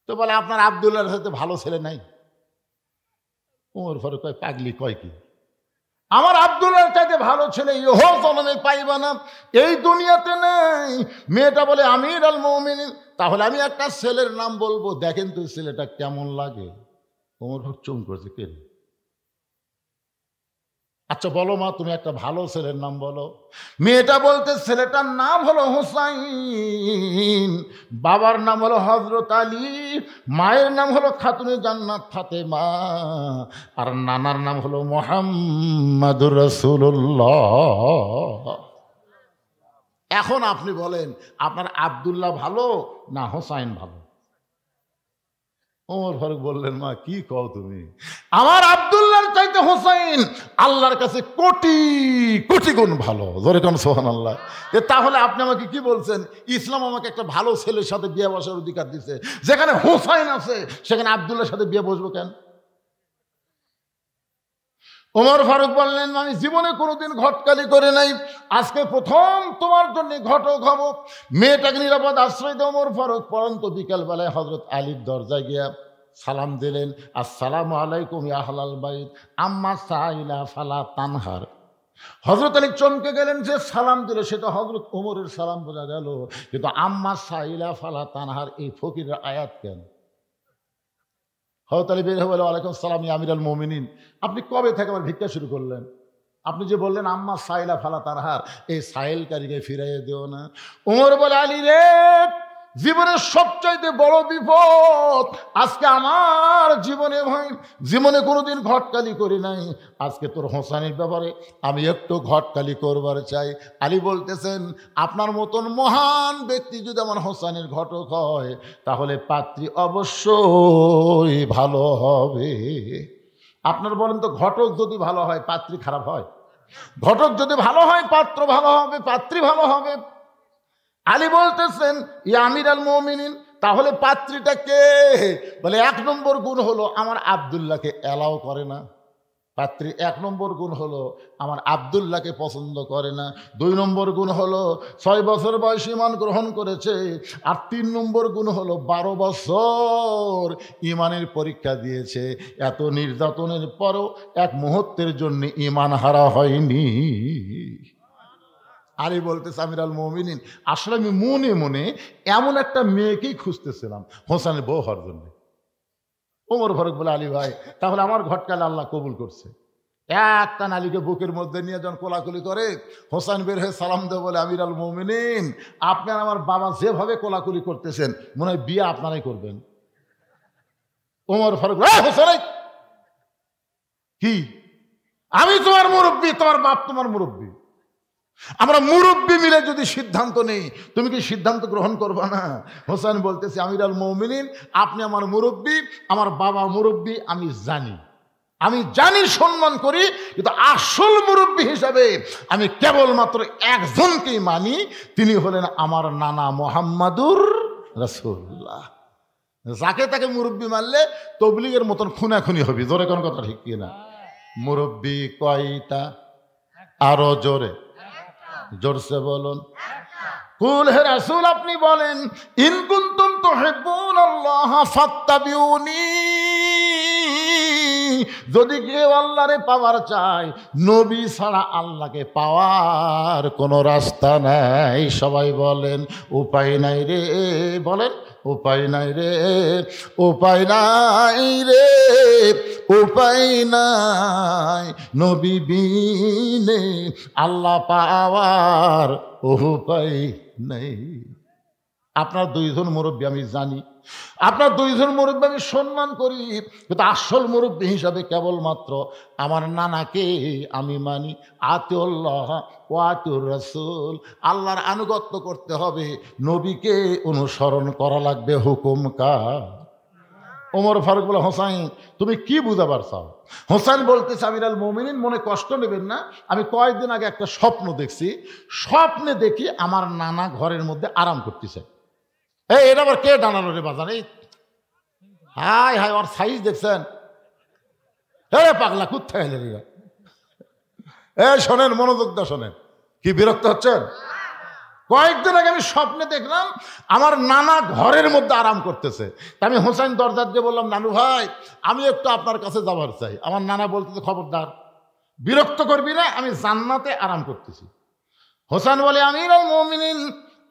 তো বলে, আপনার আব্দুল্লাহর সাথে ভালো ছেলে নাই? ওমর ফারুক কয়, পাগলি কয় কি, আমার আব্দুল্লাহর চাইতে ভালো ছেলে ইহো জন্মে পাইবা না, এই দুনিয়াতে নেই। মেয়েটা বলে, আমিরুল মুমিনিন, তাহলে আমি একটা ছেলের নাম বলবো, দেখেন তো ছেলেটা কেমন লাগে। ওমর ফারুক চুম করছে, কে? আচ্ছা বলো মা, তুমি একটা ভালো ছেলের নাম বলো। মেয়েটা বলতে, ছেলেটার নাম হলো হুসাইন, বাবার নাম হলো হযরত আলী, মায়ের নাম হলো খাতুনে জান্নাত ফাতেমা, আর নানার নাম হলো মুহাম্মাদুর রাসূলুল্লাহ। এখন আপনি বলেন, আপনার আব্দুল্লাহ ভালো না হুসাইন ভালো? ওমর ফারুক বললেন, মা কি কও তুমি, আমার আব্দুল্লাহর চাইতে হোসাইন আল্লাহর কাছে কোটি কোটি গুণ ভালো। জোরে কোন সুবহানাল্লাহ। তাহলে আপনি আমাকে কি বলছেন, ইসলাম আমাকে একটা ভালো ছেলের সাথে বিয়ে বসার অধিকার দিছে, যেখানে হোসাইন আছে সেখানে আব্দুল্লাহর সাথে বিয়ে বসবো কেন? ওমর ফারুক বললেন, আমি জীবনে কোনোদিন ঘটকালি করে নাই, আজকে প্রথম তোমার জন্য ঘটক হব। মেয়েটাকে নিরাপদ আশ্রয় দিয়ে ওমর ফারুক পরন্ত বিকালবেলায় হযরত আলীর দরজায় গিয়া সালাম দিলেন, আসসালামু আলাইকুম ইয়া আহলাল বাইত আম্মা সাইলা ফালা তানহার। হযরত আলী চমকে গেলেন, যে সালাম দিল সেটা হযরত ওমরের সালাম বোঝা গেল, কিন্তু আম্মা সাইলা ফালা তানহার এই ফকিরের আয়াত কেন? হযরত আলী বের হয়ে বলে, ওয়ালাইকুম সালাম ইয়া আমিরুল মুমিনিন, আপনি কবে থেকে আবার ভিক্ষা শুরু করলেন? আপনি যে বললেন আম্মা সাইলা ফালা তানহার, এই সাইলকারীকে ফিরাইয়ে দিও না। ওমর বলে, আলী রে, জীবনের সবচাইতে বড় বিপদ আজকে আমার জীবনে ভাই, জীবনে কোনোদিন ঘটকালি করি নাই, আজকে তোর হোসাইনের ব্যাপারে আমি একটু ঘটকালি করবার চাই। আলী বলতেছেন, আপনার মতন মহান ব্যক্তি যদি আমার হোসাইনের ঘটক হয়, তাহলে পাত্রী অবশ্যই ভালো হবে। আপনার বলেন তো, ঘটক যদি ভালো হয় পাত্রী খারাপ হয়? ঘটক যদি ভালো হয় পাত্র ভালো হবে, পাত্রী ভালো হবে। আলী বলতেছেন, ইয়া আমিরুল মুমিনিন, তাহলে পাত্রীটা কে? বলে, এক নম্বর গুণ হলো আমার আব্দুল্লাহকে এলাও করে না। পাত্রী এক নম্বর গুণ হলো আমার আব্দুল্লাহকে পছন্দ করে না। 2 নম্বর গুণ হলো 6 বছর বয়সে ঈমান গ্রহণ করেছে। আর 3 নম্বর গুণ হলো 12 বছর ঈমানের পরীক্ষা দিয়েছে। এত নির্যাতনের পরও এক মুহূর্তের জন্য ঈমান হারা হয়নি। আলী বলতেছে, আমিরুল মুমিনিন, আসলে আমি মনে মনে এমন একটা মেয়েকেই খুঁজতেছিলাম হোসেনের বউ হওয়ার জন্য। ওমর ফারুক বলে, আলী ভাই, তাহলে আমার ঘটকালে আল্লাহ কবুল করছে। একটা নালীকে বুকের মধ্যে নিয়ে যখন কোলাকুলি করে, হোসেন বের হয়ে সালাম দেয়, বলে, আমিরুল মুমিনিন, আপনার আমার বাবা যেভাবে কোলাকুলি করতেছেন মনে হয় বিয়ে আপনারাই করবেন। ওমর ফারুক, হোসেন কি, আমি তোমার মুরব্বী, তোমার বাপ তোমার মুরব্বী, আমরা মুরব্বী মিলে যদি সিদ্ধান্ত নেই, তুমি কি সিদ্ধান্ত গ্রহণ করবা না? হোসেন বলতেছে, আমিরুল মুমিনিন, আপনি আমার মুরব্বী, আমার বাবা মুরব্বী, আমি জানি সম্মান করি, কিন্তু আসল মুরব্বী হিসাবে আমি কেবলমাত্র একজনকেই মানি, তিনি হলেন আমার নানা মুহাম্মাদুর রাসূলুল্লাহ। যাকে তাকে মুরব্বী মানলে তবলিগের মতন খুনাখুনি হবি। জোরে কোন কথা ঠিক কিনা? মুরব্বী কয়টা? আরো জোরে, জোরসে বলুন। কুল হে রাসূল, আপনি বলেন, ইন কুনতুম তুহিব্বুনাল্লাহ ফাত্তাবিউনি, যদি কেউ আল্লাহরে পাওয়ার চায়, নবী ছাড়া আল্লাহকে পাওয়ার কোনো রাস্তা নাই। সবাই বলেন, উপায় নাই রে, বলেন, উপায় নাই রে, উপায় নাই রে, উপায় নাই, নবী বিনে আল্লাহ পাওয়ার উপায় নেই। আপনার 2 জন মুরব্বী আমি জানি, আপনার 2 জন মুরব্বী আমি সম্মান করি, কিন্তু আসল মুরব্বী হিসাবে কেবলমাত্র আমার নানাকে আমি মানি। আতিউল্লাহ ওয়া আতিউর রাসূল, আল্লাহর আনুগত্য করতে হবে, নবীকে অনুসরণ করা লাগবে। হুকুম কার? ওমর ফারুক বলে, হোসাইন তুমি কি বুঝাবার চাও? হোসাইন বলতেছে, আমিরুল মুমিনিন মনে কষ্ট নেবেন না, আমি কয়েকদিন আগে একটা স্বপ্ন দেখছি, স্বপ্নে দেখি আমার নানা ঘরের মধ্যে আরাম করতেছে। এই এটা আবার কে ডানালো রে বাজার? এই হাই হাই, ওর সাইজ দেখছেন? পাগলা কোথায় এলে রে? শোনেন, মনোযোগ দা শোনেন, কি বিরক্ত হচ্ছেন? কয়েকদিন আগে আমি স্বপ্নে দেখলাম আমার নানা ঘরের মধ্যে আরাম করতেছে। তা আমি হোসাইন দরজার দিয়ে বললাম, নানু ভাই আমি একটু আপনার কাছে যাবার চাই। আমার নানা বলতেছে, খবরদার, বিরক্ত করবি না, আমি জান্নাতে আরাম করতেছি। হোসেন বলে, আমিরুল মুমিনিন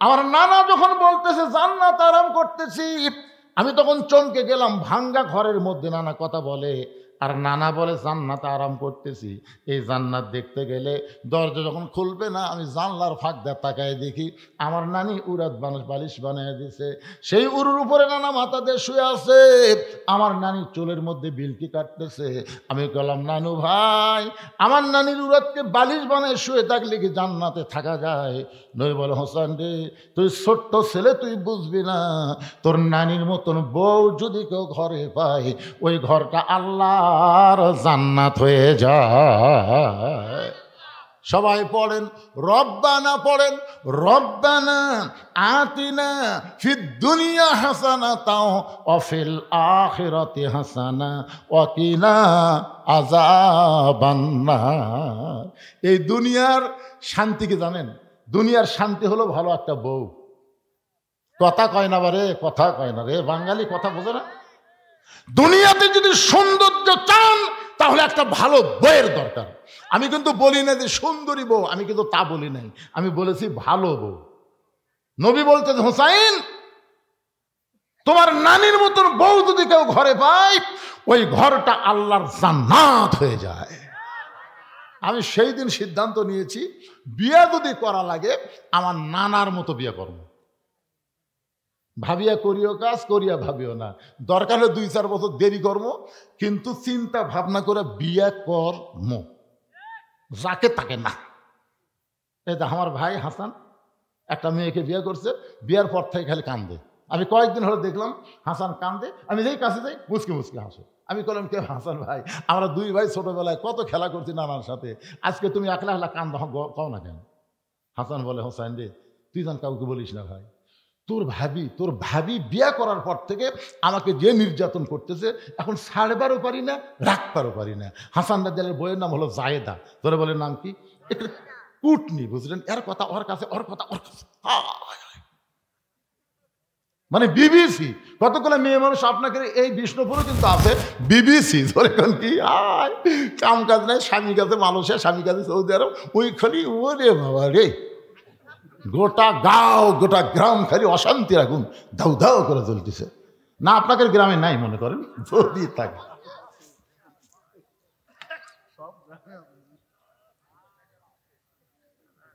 আমার নানা যখন বলতেছে জান্নাতে আরাম করতেছি, আমি তখন চমকে গেলাম। ভাঙ্গা ঘরের মধ্যে নানা কথা বলে, আর নানা বলে জান্নাতে আরাম করতেছি। এই জান্নাত দেখতে গেলে দরজা যখন খুলবে না, আমি জানলার ফাঁক দিয়ে তাকায় দেখি আমার নানি উড়াত বালিশ বানিয়ে দিছে। সেই উড়ুর উপরে নানা মাথা দিয়ে শুয়ে আছে, আমার নানি চুলের মধ্যে বিলকি কাটতেছে। আমি বললাম, নানু ভাই আমার নানির উড়াতকে বালিশ বানিয়ে শুয়ে থাকলে কি জান্নাতে থাকা যায়? নই বলে, হোসেন রে তুই ছোট্ট ছেলে, তুই বুঝবি না, তোর নানির মতন বউ যদি কেউ ঘরে পায়, ওই ঘরটা আল্লাহর জান্নাত হয়ে যায়। সবাই পড়েন রব্বানা, পড়েন রব্বানা আতিনা ফিদ দুনিয়া হাসানাতাও ওয়া ফিল আখিরাতি হাসানা ওয়া কিনা আযাবান্নার। এই দুনিয়ার শান্তি কি জানেন? দুনিয়ার শান্তি হলো ভালো একটা বউ। কথা কয় না বারে, কথা কয় না রে, বাঙালি কথা বোঝে না। দুনিয়াতে যদি সৌন্দর্য চান তাহলে একটা ভালো বউয়ের দরকার। আমি কিন্তু বলি না যে সুন্দরী বউ, আমি কিন্তু তা বলি নাই, আমি বলেছি ভালো বউ। নবী বলতে, হোসাইন তোমার নানির মতন বউ যদি কেউ ঘরে পায়, ওই ঘরটা আল্লাহর জান্নাত হয়ে যায়। আমি সেই দিন সিদ্ধান্ত নিয়েছি, বিয়ে যদি করা লাগে আমার নানার মতো বিয়ে করবো। ভাবিয়া করিও কাজ, করিয়া ভাবিও না, দরকার হলে 2-4 বছর দেরি করবো, কিন্তু চিন্তা ভাবনা করে বিয়ে করবো, যাকে তাকে না। এই যে আমার ভাই হাসান একটা মেয়েকে বিয়ে করছে, বিয়ের পর থেকে খালি কান্দে। আমি কয়েকদিন হলে দেখলাম হাসান কান্দে, আমি যেই কাছে যাই মুচকি মুচকি হাসো। আমি বললাম, কে? হাসান ভাই, আমরা 2 ভাই ছোটবেলায় কত খেলা করছি নানার সাথে, আজকে তুমি একলা একলা কান্দ কও না কেন? হাসান বলে, হোসাইন রে তুই জান কাউকে বলিস না ভাই, তোর ভাবি বিয়ে করার পর থেকে আমাকে যে নির্যাতন করতেছে, এখন ছাড়বারও পারি না, রাখবারও পারি না। হাসান রাদিয়াল্লাহু বইয়ের নাম হলো জায়েদা। তোরে বলে নাম কি? একটা কুটনি, বুঝলেন? এর কথা ওর কাছে, ওর কথা ওর কাছে, মানে বিবিসি। কতগুলো মেয়ে মানুষ আপনাকে এই বিষ্ণুপুরে কিন্তু আছে বিবিসি। ধরেন কি কাম কাজ নাই, স্বামী কাছে মালয়েশিয়া, স্বামী কাছে সৌদি আরব, ওই খালি ওরে বাবা রে, গোটা গাঁও গোটা গ্রাম খালি অশান্তি আগুন দাউ দাউ করে জ্বলতেছে। না আপনাদের গ্রামে নাই মনে করেন, যদি থাকে।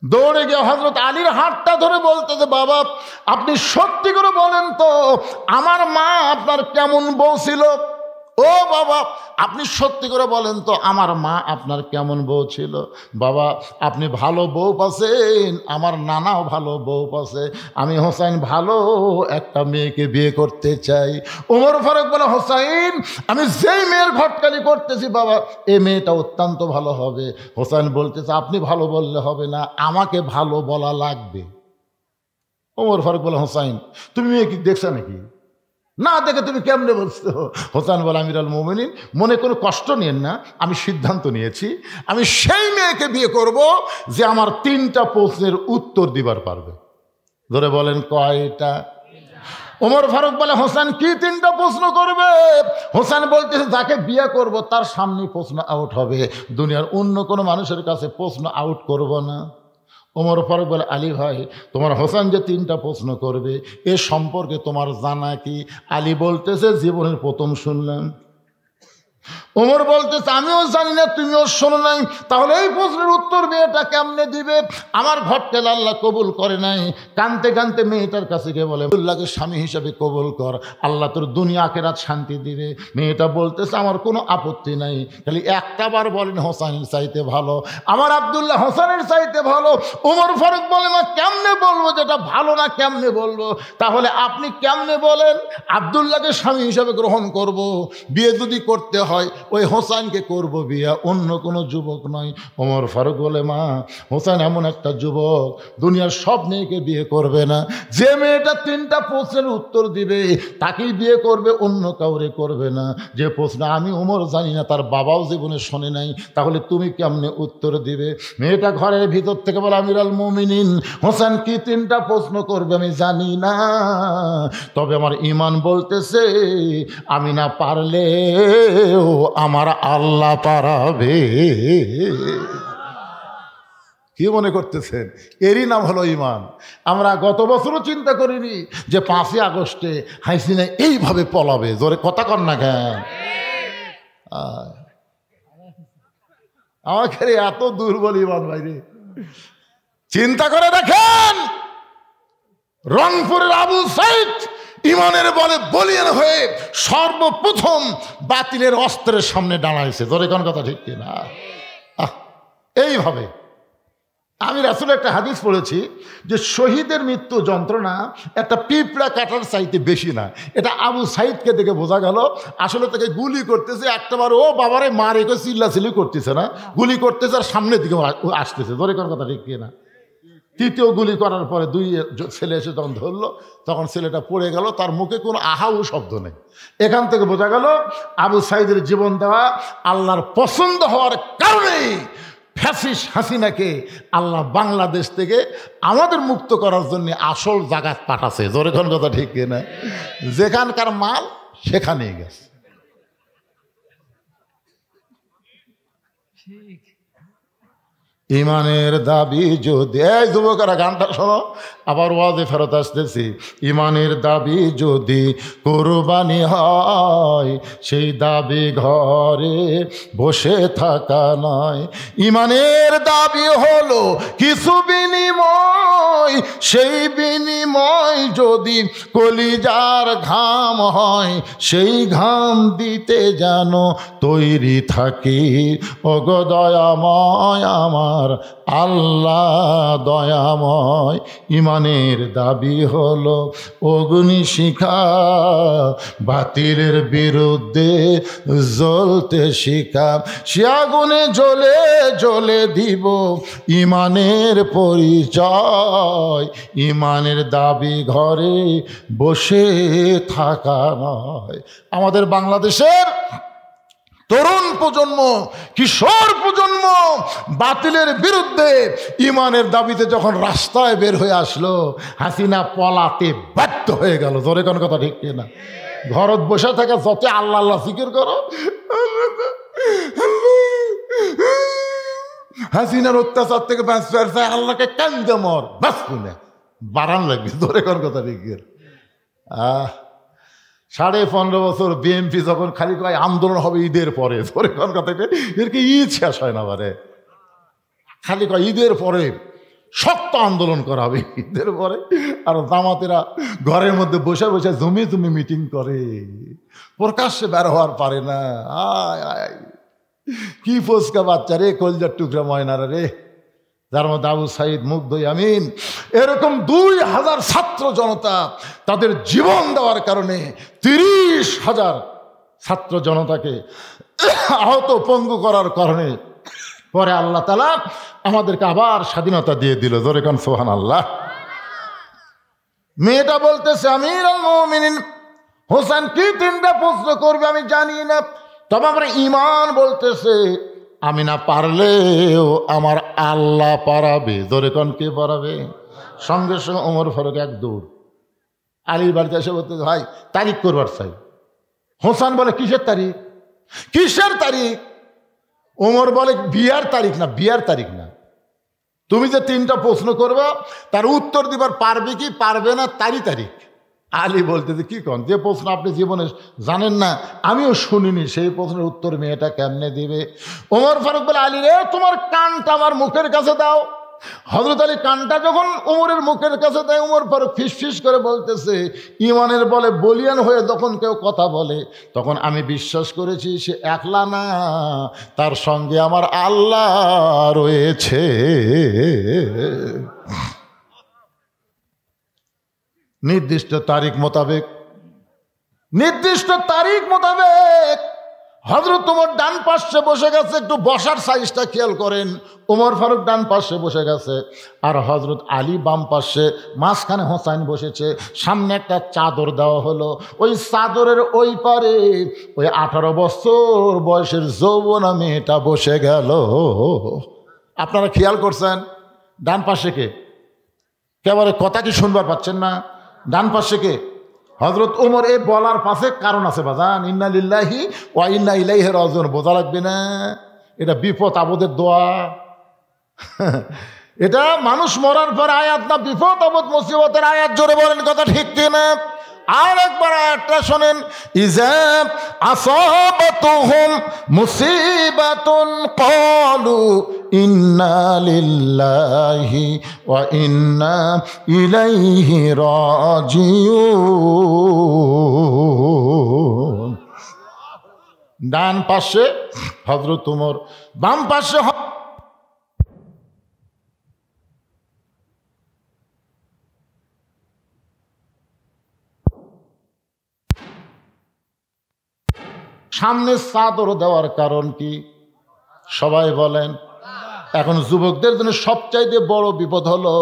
দৌড়ে গিয়ে হযরত আলীর হাতটা ধরে বলতেছে, বাবা আপনি সত্যি করে বলেন তো আমার মা আপনার কেমন বউ ছিল? ও বাবা আপনি সত্যি করে বলেন তো আমার মা আপনার কেমন বউ ছিল? বাবা আপনি ভালো বউ পাচ্ছেন, আমার নানাও ভালো বউ পাচ্ছে, আমি হোসাইন ভালো একটা মেয়েকে বিয়ে করতে চাই। ওমর ফারুক বলে, হোসাইন আমি যেই মেয়ের ঘটকালি করতেছি বাবা এই মেয়েটা অত্যন্ত ভালো হবে। হোসাইন বলতেছে, আপনি ভালো বললে হবে না, আমাকে ভালো বলা লাগবে। ওমর ফারুক বলে, হোসাইন তুমি মেয়ে কি দেখছো নাকি? না দেখে তুমি কেমনে বলছো? হোসেন বলে, আমিরুল মুমিনিন মনে কোনো কষ্ট নিয়েন না, আমি সিদ্ধান্ত নিয়েছি আমি সেই মেয়েকে বিয়ে করব যে আমার 3টা প্রশ্নের উত্তর দিবার পারবে। ধরে বলেন কয়টা? ওমর ফারুক বলে, হোসেন কি 3টা প্রশ্ন করবে? হোসেন বলতেছে, যাকে বিয়ে করব তার সামনে প্রশ্ন আউট হবে, দুনিয়ার অন্য কোনো মানুষের কাছে প্রশ্ন আউট করব না। ওমর ফারুক বলে, আলী ভাই তোমার হোসেন যে 3টা প্রশ্ন করবে এ সম্পর্কে তোমার জানা কি? আলী বলতেছে, জীবনের প্রথম শুনলাম। ওমর বলতেছে আমিও জানি না, তুমিও শোনো নাই, তাহলে এই প্রশ্নের উত্তর মেয়েটা কেমনে দিবে? আমার ঘরটা আল্লাহ কবুল করে নাই। কানতে কানতে মেয়েটার কাছে গিয়ে বলে, আল্লাহকে স্বামী হিসাবে কবুল কর, আল্লাহ তোর দুনিয়া আখিরাত শান্তি দিবে। মেয়েটা বলতেছে আমার কোনো আপত্তি নাই, খালি একটা বার বলেন হোসেনের চাইতে ভালো, আমার আব্দুল্লাহ হোসেনের চাইতে ভালো। ওমর ফারুক বলে, মা কেমনে বলবো যেটা ভালো না, কেমনে বলবো? তাহলে আপনি কেমনে বলেন আব্দুল্লাহকে স্বামী হিসাবে গ্রহণ করব, বিয়ে যদি করতে হয় ওই হোসেনকে করব বিয়া, অন্য কোনো যুবক নয়। ওমর ফারুক বলে, মা হোসেন এমন একটা যুবক দুনিয়ার সব মেয়েকে বিয়ে করবে না, যে মেয়েটা 3টা প্রশ্নের উত্তর দিবে তাকেই বিয়ে করবে, অন্য কাউরে করবে না। যে প্রশ্ন আমি ওমর জানি না, তার বাবাও জীবনে শোনে নাই, তাহলে তুমি কেমনে উত্তর দিবে? মেয়েটা ঘরের ভিতর থেকে বলে, আমিরুল মুমিনিন, হোসেন কি 3টা প্রশ্ন করবে আমি জানি না, তবে আমার ঈমান বলতেছে আমি না পারলেও আমার আল্লাহ পারাবে। কি মনে করতেছেন? এরই নাম হলো ঈমান। আমরা গত বছরও চিন্তা করিনি যে 5ই আগস্টে হাসিনা এইভাবে পলাবে। জোরে কথা কর না কেন? আমাকে এত দুর্বল ঈমান ভাইরে, চিন্তা করে দেখেন রংপুরের আবু সাইদ ঈমানের বলে বলিয়ান হয়ে সর্বপ্রথম বাতিলের অস্ত্রের সামনে দাঁড়াইছে। জোরে কোন কথা ঠিক কিনা? এইভাবে আমি রাসূল একটা হাদিস পড়েছি যে শহীদের মৃত্যু যন্ত্রণা একটা পিঁপড়া কাটার চাইতে বেশি না। এটা আবু সাইদকে দেখে বোঝা গেল আসলে তাকে গুলি করতেছে, একটাবার ও বাবারে মারে চিল্লাচিল্লি করতেছে না, গুলি করতেছে আর সামনের দিকে আসতেছে। জোরে কোন কথা ঠিক কিনা? 3য় গুলি করার পরে 2 ছেলে এসে যখন ধরলো তখন ছেলেটা পড়ে গেল, তার মুখে কোনো আহাউ শব্দ নেই। এখান থেকে বোঝা গেল আবু সাইদের জীবন দেওয়া আল্লাহর পছন্দ হওয়ার কারণেই ফ্যাসিস্ট হাসিনাকে আল্লাহ বাংলাদেশ থেকে আমাদের মুক্ত করার জন্য আসল জাগাত পাঠাছে। জোরে কোন কথা ঠিক কিনা? যেখানকার মাল সেখানেই গেছে। ঈমানের দাবি যদি, এই যুবকেরা গানটা শোনো, আবার ওয়াজে ফেরত আসতেছি। ঈমানের দাবি যদি কোরবানি হয়, সেই দাবি ঘরে বসে থাকা নয়। ঈমানের দাবি হলো কিছু বিনিময়, সেই বিনিময় যদি কলিজার ঘাম হয়, সেই ঘাম দিতে যেন তৈরি থাকি। ওগো দয়াময় আমার আল্লাহ দয়াময়। ঈমানের দাবি হলো অগ্নিশিখা, বাতিলের বিরুদ্ধে জ্বলতে শিখা। সে আগুনে জ্বলে জ্বলে দিব ঈমানের পরিচয়। ঈমানের দাবি ঘরে বসে থাকা নয়। আমাদের বাংলাদেশের তরুণ প্রজন্ম, কিশোর প্রজন্ম বাতিলের বিরুদ্ধে ঈমানের দাবিতে যখন রাস্তায় বের হয়ে আসলো, হাসিনা পলাতে বাধ্য হয়ে গেল। জোরে কোন কথা ঠিক কিনা? ঘরত বসে থাকে যত আল্লাহ আল্লাহ জিকির করো, হাসিনার অত্যাচার থেকে বাঁচতে চায়, আল্লাহকে কান্দে মর, বাস শুনে বাড়ান লাগবে। জোরে কোন কথা ঠিক কিনা? 15.5 বছর বিএনপি যখন খালি কয় আন্দোলন হবে ঈদের পরে, ধরে কোন কথা, এর কি ঈদ শেষ হয় না? বারে খালি কয় ঈদের পরে শক্ত আন্দোলন করা হবে ঈদের পরে। আর জামাতেরা ঘরের মধ্যে বসে বসে জমি জমি মিটিং করে, প্রকাশ্যে বের হওয়ার পারে না। আয় আয় কি ফসকা বাচ্চা রে, কলজার টুকরা ময়নারা রে, যার মধ্যে আবু সাইদ, মুগ্ধ আমিন, এরকম 2000 ছাত্র জনতা তাদের জীবন দেওয়ার কারণে 30,000 ছাত্র জনতাকে আহত পঙ্গু করার কারণে পরে আল্লাহ তাআলা আমাদেরকে আবার স্বাধীনতা দিয়ে দিল। জোরে কান সুবহানাল্লাহ। মেয়েটা বলতেছে, আমিরুল মুমিনিন, হোসেন কি 3টা প্রশ্ন করবে আমি জানি না, তবে আমরা ঈমান বলতেছে আমি না পারলেও আমার আল্লাহ পারাবে। জোরে কোন কে পারাবে? সঙ্গে সঙ্গে ওমর ফারুক এক দৌড় আলীর বাড়িতে এসে বলতে, ভাই তারিখ করবার চাই। হোসেন বলে কিসের তারিখ? কিসের তারিখ? ওমর বলে বিয়ার তারিখ না, বিয়ার তারিখ না, তুমি যে 3টা প্রশ্ন করবা তার উত্তর দিবার পারবে কি পারবে না তারই তারিখ। আলী বলতেছে কি কন, যে প্রশ্ন আপনি জীবনে জানেন না, আমিও শুনিনি, সেই প্রশ্নের উত্তর মেয়েটা কেমনে দিবে? ওমর ফারুক বলে, আলী রে, তোমার কানটা আমার মুখের কাছে দাও। হযরত আলী কানটা যখন উমরের মুখের কাছে দেয়, উমর ফারুক ফিসফিস করে বলতেছে, ইমানের বলে বলিয়ান হয়ে যখন কেউ কথা বলে, তখন আমি বিশ্বাস করেছি সে একলা না, তার সঙ্গে আমার আল্লাহ রয়েছে। নির্দিষ্ট তারিখ মোতাবেক হযরত ওমর ডান পাশে বসে গেছে। একটু বসার সাইজটা খেয়াল করেন। ওমর ফারুক ডান পাশে বসে গেছে, আর হযরত আলী বাম পাশে, মাঝখানে হোসাইন বসেছে। সামনে একটা চাদর দেওয়া হলো, ওই চাদরের ওই পারে ওই 18 বছর বয়সের যৌবনা মেয়েটা বসে গেল। আপনারা খেয়াল করছেন ডান পাশে কে? কেবল কথা কি শুনবার পাচ্ছেন না? ডান পাশে কে? হযরত ওমর। এই বলার পাশে কারণ আছে বাজান, ইন্না লিল্লাহি ওয়া ইন্না ইলাইহি রাজিউন। বোঝা লাগবে না? এটা বিপদ আপদের দোয়া। এটা মানুষ মরার পর আয়াত না, বিপদ আপদ মুসিবতের আয়াত। জোরে বলেন কথা ঠিক কিনা? আর একবার আয়াতটা শোনেন, ইযা আসাবাতুহুম মুসিবাতুন ক্বালু ইন্না লিল্লাহি ওয়া ইন্না ইলাইহি রাজিউন। ডান পাশে হযরত ওমর, বাম পাশে সামনে চাদর দেওয়ার কারণ কি সবাই বলেন? এখন যুবকদের জন্য সবচাইতে বড় বিপদ হলো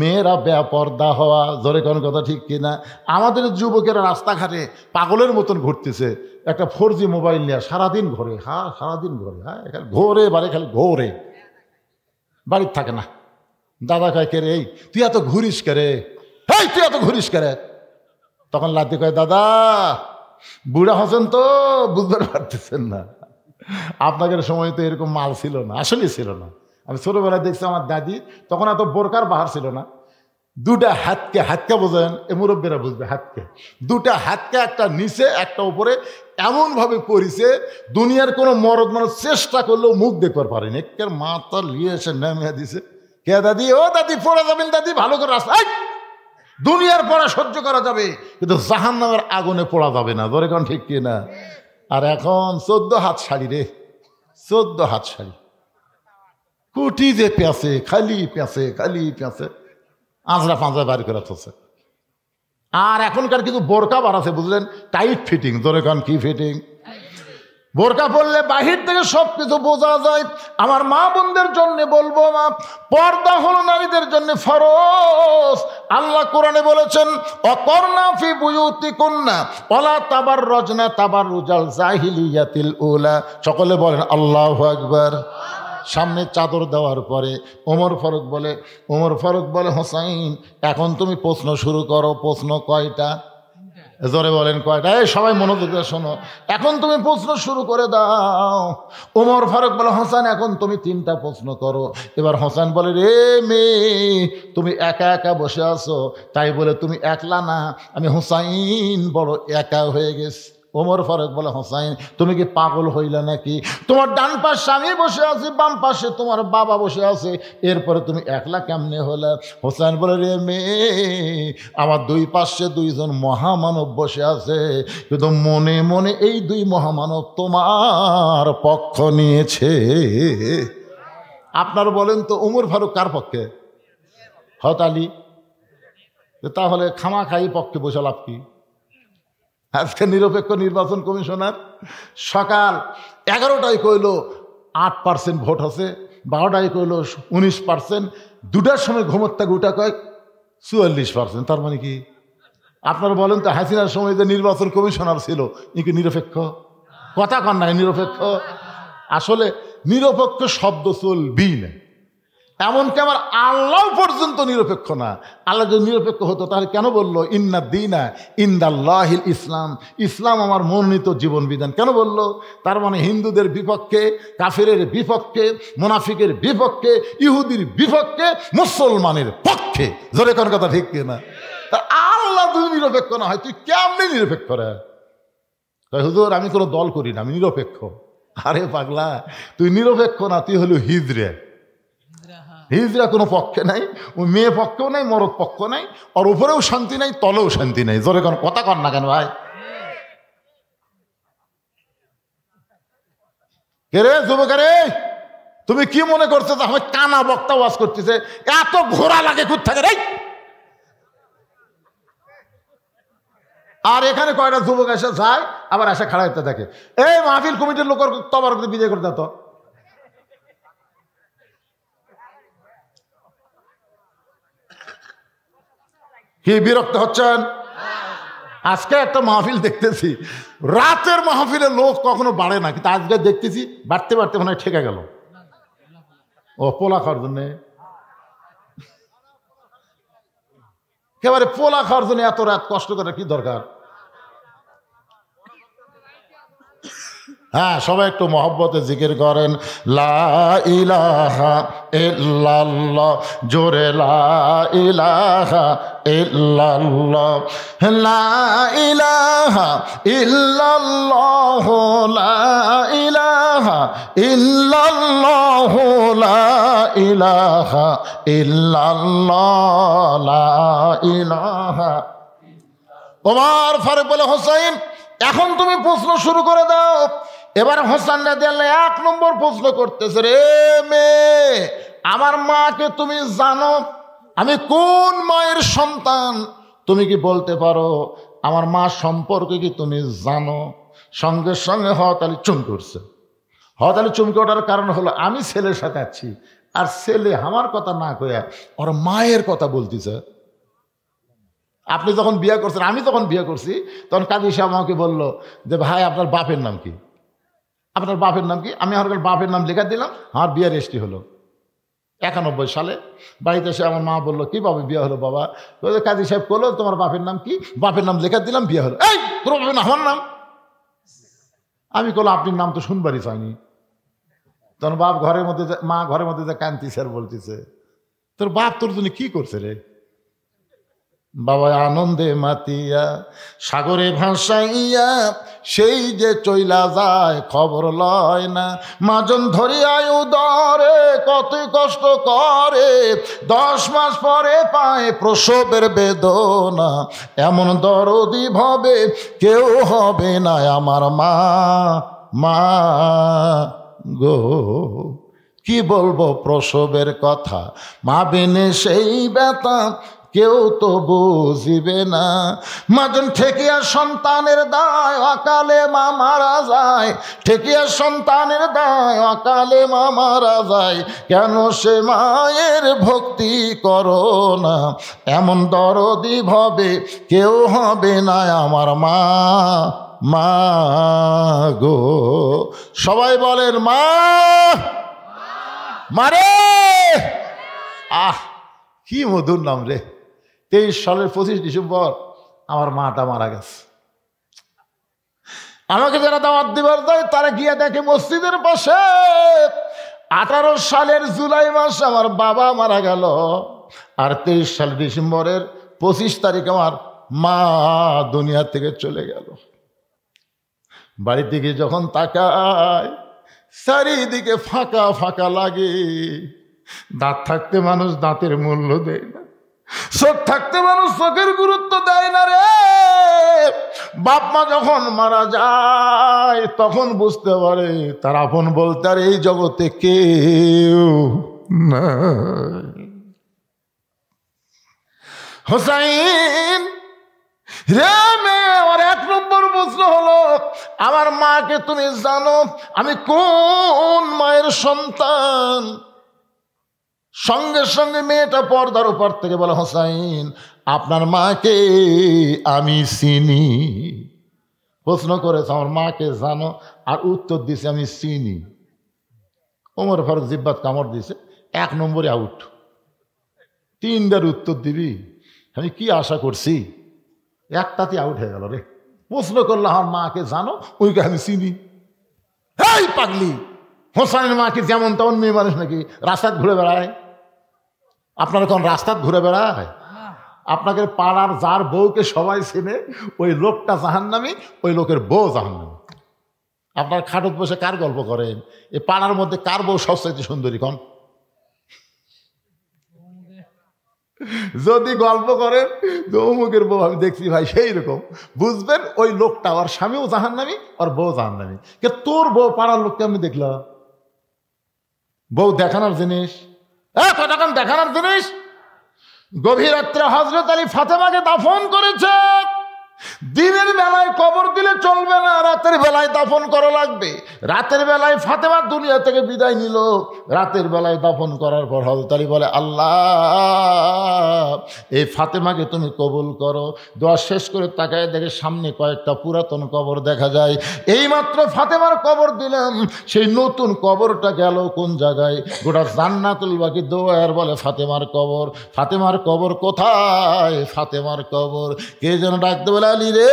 মেয়েরা বেপর্দা হওয়া। জোরে কোন কথা ঠিক কিনা? আমাদের যুবকেরা রাস্তাঘাটে পাগলের মতন ঘুরতেছে, একটা 4G মোবাইল নিয়ে সারাদিন ঘোরে। সারাদিন ঘোরে, ঘোরে বাড়ি, খালি ঘোরে, বাড়ির থাকে না। দাদা কয়, কে রে তুই এত ঘুরিস কে রে, তুই এত ঘুরিস কে রে? তখন লাদ্দি কয়, দাদা বুড়া হচ্ছেন তো, বুঝতে পারতেছেন না, আপনাদের সময় তো এরকম মাল ছিল না, আসলে ছিল না। আমি ছোটবেলায় দেখছি আমার দাদি, তখন এত বোরকার বাহার ছিল না। দুটা হাতকে বোঝেন, এ মুরব্বীরা বুঝবে, হাতকে, দুটা হাতকে, একটা নিচে একটা উপরে, এমনভাবে পরিছে দুনিয়ার কোনো মরদ মানুষ চেষ্টা করলেও মুখ দেখবার পারেনি। একের মাথা লিয়ে এসে নামিয়ে দিছে। কে দাদি? ও দাদি, পড়ে যাবেন দাদি, ভালো করে রাস্তা। দুনিয়ার পড়া সহ্য করা যাবে, কিন্তু জাহান্নামের আগুনে পড়া যাবে না। ধরে কোন ঠিক কিনা? আর এখন 14 হাত শাড়ি রে, 14 হাত শাড়ি, কুটি যে পেঁচে, খালি পেঁচে, আঁচড়া পাঁচড়া বাড়ি করে থাকছে। আর এখনকার কিন্তু বোরকা বাড়াছে, বুঝলেন, টাইট ফিটিং। ধরে কোন কি ফিটিং? বোরকা পরলে বাহির থেকে সবকিছু বোঝা যায়। আমার মা বোনদের জন্য বলবো, মা, পর্দা হলো নারীদের জন্য ফরজ। আল্লাহ কোরআনে বলেছেন, অকর্না ফি বুয়ুতিকুন্না ওয়ালা তাবাররাজনা তাবাররুজাল জাহিলিয়াতিল উলা। সকলে বলেন আল্লাহু আকবার। সামনে চাদর দেওয়ার পরে ওমর ফারুক বলে, হোসাইন, এখন তুমি প্রশ্ন শুরু করো। প্রশ্ন কয়টা? জোরে বলেন কয়টা? এই সবাই মনোযোগ দিয়ে শোনো, এখন তুমি প্রশ্ন শুরু করে দাও। ওমর ফারুক বলে, হোসেন, এখন তুমি 3টা প্রশ্ন করো। এবার হোসেন বলে, রে মেয়ে, তুমি একা একা বসে আছো, তাই বলে তুমি একলা না, আমি হোসাইন বড় একা হয়ে গেছি। ওমর ফারুক বলে, হোসাইন, তুমি কি পাগল হইলে নাকি? তোমার ডান পাশে আমি বসে আছি, বাম পাশে তোমার বাবা বসে আছে, এরপরে তুমি একলা কেমনে হলে? হোসাইন বলে, রে মেয়ে, আমার 2 পাশে 2জন মহামানব বসে আছে, কিন্তু মনে মনে এই 2 মহামানব তোমার পক্ষ নিয়েছে। আপনারা বলেন তো, ওমর ফারুক কার পক্ষে? হযরত আলী। তাহলে খামাখাই পক্ষে বসে লাভ কি? আজকে নিরপেক্ষ নির্বাচন কমিশনার সকাল 11টায় কইল 8% ভোট আছে, 12টায় কইল 19%, 2টার সময় ঘুমোত্তা গোটা কয় 44%। তার মানে কি? আপনারা বলেন তো, হাসিনার সময় যে নির্বাচন কমিশনার ছিল, ই কি নিরপেক্ষ? কথা কন নাই নিরপেক্ষ? আসলে নিরপেক্ষ শব্দ চলবেই না। এমনকি আমার আল্লাহ পর্যন্ত নিরপেক্ষ না। আল্লাহ যদি নিরপেক্ষ হতো তাহলে কেন বললো ইন্না দীনা ইনদাল্লাহিল ইসলাম? ইসলাম আমার মনোনীত জীবন বিধান কেন বললো? তার মানে হিন্দুদের বিপক্ষে, কাফিরের বিপক্ষে, মুনাফিকের বিপক্ষে, ইহুদির বিপক্ষে, মুসলমানের পক্ষে। জোরে কোন কথা ঠিক কিনা? তা আল্লাহ যদি নিরপেক্ষ না হয় তুই কেমনি নিরপেক্ষ রে? হুজুর আমি কোনো দল করি না, আমি নিরপেক্ষ। আরে পাগলা, তুই নিরপেক্ষ না, তুই হলো হিজড়ে। হিজড়া কোনো পক্ষে নাই, ওই মেয়ে পক্ষেও নাই, মরদ পক্ষ নাই, ওর উপরেও শান্তি নাই, তলেও শান্তি নাই। জোরে কোন কথা কর না কেন ভাই? কে রে যুবকারে, তুমি কি মনে করছো যে আমি কানা বক্তা ওয়াজ করতেছে? এত ঘোরা লাগে খুব থাকে রে। আর এখানে কয়টা যুবক এসে যায়, আবার এসে খাড়া হতে থাকে। এই মাহফিল কমিটির লোকের তবার বিজয় করে দিত। কি বিরক্ত হচ্ছেন? আজকে একটা মাহফিল দেখতেছি, রাতের মাহফিলের লোক কখনো বাড়ে না, কিন্তু আজকে দেখতেছি বাড়তে বাড়তে মনে হয় ঠেকে গেল। ও পোলা খাওয়ার জন্যে, একেবারে পোলা খাওয়ার জন্য এত রাত কষ্ট করে কি দরকার? হ্যাঁ, সবাই একটু মহব্বতে জিকির করেন, লা ইলাহা ইল্লাল্লাহ, জোরে লা ইলাহা ইল্লাল্লাহ, লা ইলাহা ইল্লাল্লাহ, লা ইলাহা ইল্লাল্লাহ, লা ইলাহা ইল্লাল্লাহ, লা ইলাহা। ওমর ফারুক বলে, হোসেন এখন তুমি প্রশ্ন শুরু করে দাও। এবার হোসেন রাদিয়াল্লাহু এক নম্বর প্রশ্ন করতেছে, রে মেয়ে, আমার মাকে তুমি জানো? আমি কোন মায়ের সন্তান তুমি কি বলতে পারো? আমার মা সম্পর্কে কি তুমি জানো? সঙ্গে সঙ্গে হওয়াত আলী চমকে উঠছে। হওয়াত আলী চমকে ওঠার কারণ হলো আমি ছেলের সাথে আছি, আর ছেলে আমার কথা না কইয়া ওর মায়ের কথা বলতেছে। আপনি যখন বিয়ে করছেন, আমি যখন বিয়ে করছি, তখন কাজী সাহেব আমাকে বললো যে ভাই আপনার বাপের নাম কি? আপনার বাপের নাম কি? আমি আমার বাপের নাম লেখা দিলাম, আমার বিয়ে রেজিস্ট্রি হলো 91 সালে। বাড়িতে এসে আমার মা বললো, কীভাবে বিয়ে হলো বাবা? কাজী সাহেব বললো তোমার বাপের নাম কি? বাপের নাম লেখা দিলাম, বিয়ে হলো। এই তোর বাপের নাম? আমার নাম। আমি বললো আপনার নাম তো শুনবারই চাইনি। তখন বাপ ঘরের মধ্যে, মা ঘরের মধ্যে যে কান্তি স্যার বলতেছে, তোর বাপ তোর জন্য কি করছে রে? বাবা আনন্দে মাতিয়া সাগরে ভাসাইয়া সেই যে চইলা যায় খবর লয় না। মাজন ধরিয়ায় উদরে কত কষ্ট করে, 10 মাস পরে পায় প্রসবের বেদনা। এমন দরদি ভাবে কেউ হবে না আমার মা। মা গো কি বলবো প্রসবের কথা, মা বিনে সেই ব্যথা কেউ তো বুঝিবে না। মাজন ঠেকিয়া সন্তানের দায় অকালে মা মারা যায়, ঠেকিয়া সন্তানের দায় অকালে মা মারা যায়। কেন সে মায়ের ভক্তি করো না? এমন দরদি ভাবে কেউ হবে না আমার মা। মা গো সবাই বলেন মা। মারে আহ কি মধুর নাম রে। 23 সালের 25 ডিসেম্বর আমার মাটা মারা গেছে। আমাকে যারা দাওয়াত দিবার দেয় তারা গিয়ে দেখে মসজিদের পাশে 18 সালের জুলাই মাসে আমার বাবা মারা গেল, আর 23 সাল ডিসেম্বরের 25 তারিখ আমার মা দুনিয়া থেকে চলে গেল। বাড়িতে গিয়ে যখন তাকায় চারিদিকে ফাঁকা ফাঁকা লাগে। দাঁত থাকতে মানুষ দাঁতের মূল্য দেয় না, চোখ থাকতে মানুষ চোখের গুরুত্ব দেয় না রে। বাপ মা যখন মারা যায় তখন বুঝতে পারে তার আপন বলতে আর এই জগতে কেউ না। হোসাইন রে মেয়ে, আমার 1 নম্বর প্রশ্ন হলো আমার মাকে তুমি জানো? আমি কোন মায়ের সন্তান? সঙ্গে সঙ্গে মেয়েটা পর্দার উপর থেকে বলে, হোসাইন আপনার মাকে আমি চিনি। প্রশ্ন করেছে আমার মাকে জানো, আর উত্তর দিছে আমি চিনি। ওমর ফারুক জিব্বাত কামড় দিছে, 1 নম্বরে আউট। 3টার উত্তর দিবি, আমি কি আশা করছি? একটাতে আউট হয়ে গেল রে। প্রশ্ন করলো আমার মাকে জানো, ওইকে আমি চিনি। এই পাগলি, হোসাইনের মাকে যেমন তেমন মেয়ে মানুষ নাকি রাস্তায় ঘুরে বেড়ায়? আপনারা কোন রাস্তায় ঘুরে বেড়ায়? আপনাকে পাড়ার যার বউকে সবাই চেনে ওই লোকটা জাহান্নামী, ওই লোকের বউ জাহান্নামী। আপনার খাটত বসে কার গল্প করেন? এই পাড়ার মধ্যে কার বউ সবচেয়ে সুন্দরী কন? যদি গল্প করেন অমুকের বউ আমি দেখছি ভাই, সেই রকম বুঝবেন ওই লোকটা ওর স্বামীও জাহান্নামী, ওর বউ জাহান্নামী। কে তোর বউ পাড়ার লোককে আমি দেখলাম? বউ দেখানোর জিনিস, কতক্ষণ দেখানোর জিনিস। গভীর রাত্রে হযরত আলী ফাতেমাকে দাফন করেছে। দিনের বেলায় কবর দিলে চলবে না, রাতের বেলায় দাফন করা লাগবে। রাতের বেলায় ফাতেমা দুনিয়া থেকে বিদায় নিল, রাতের বেলায় দাফন করার পর হযরত আলী বলে, আল্লাহ এই ফাতেমাকে তুমি কবুল করো। দোয়া শেষ করে তাকায় দেখে সামনে কয়েকটা পুরাতন কবর দেখা যায়। এইমাত্র ফাতেমার কবর দিলাম, সেই নতুন কবরটা গেল কোন জায়গায়? গোটা জান্নাতুল বাকি দোয়ার বলে ফাতেমার কবর। ফাতেমার কবর কোথায়? ফাতেমার কবর। কে যেন ডাকতে বলে, আলী রে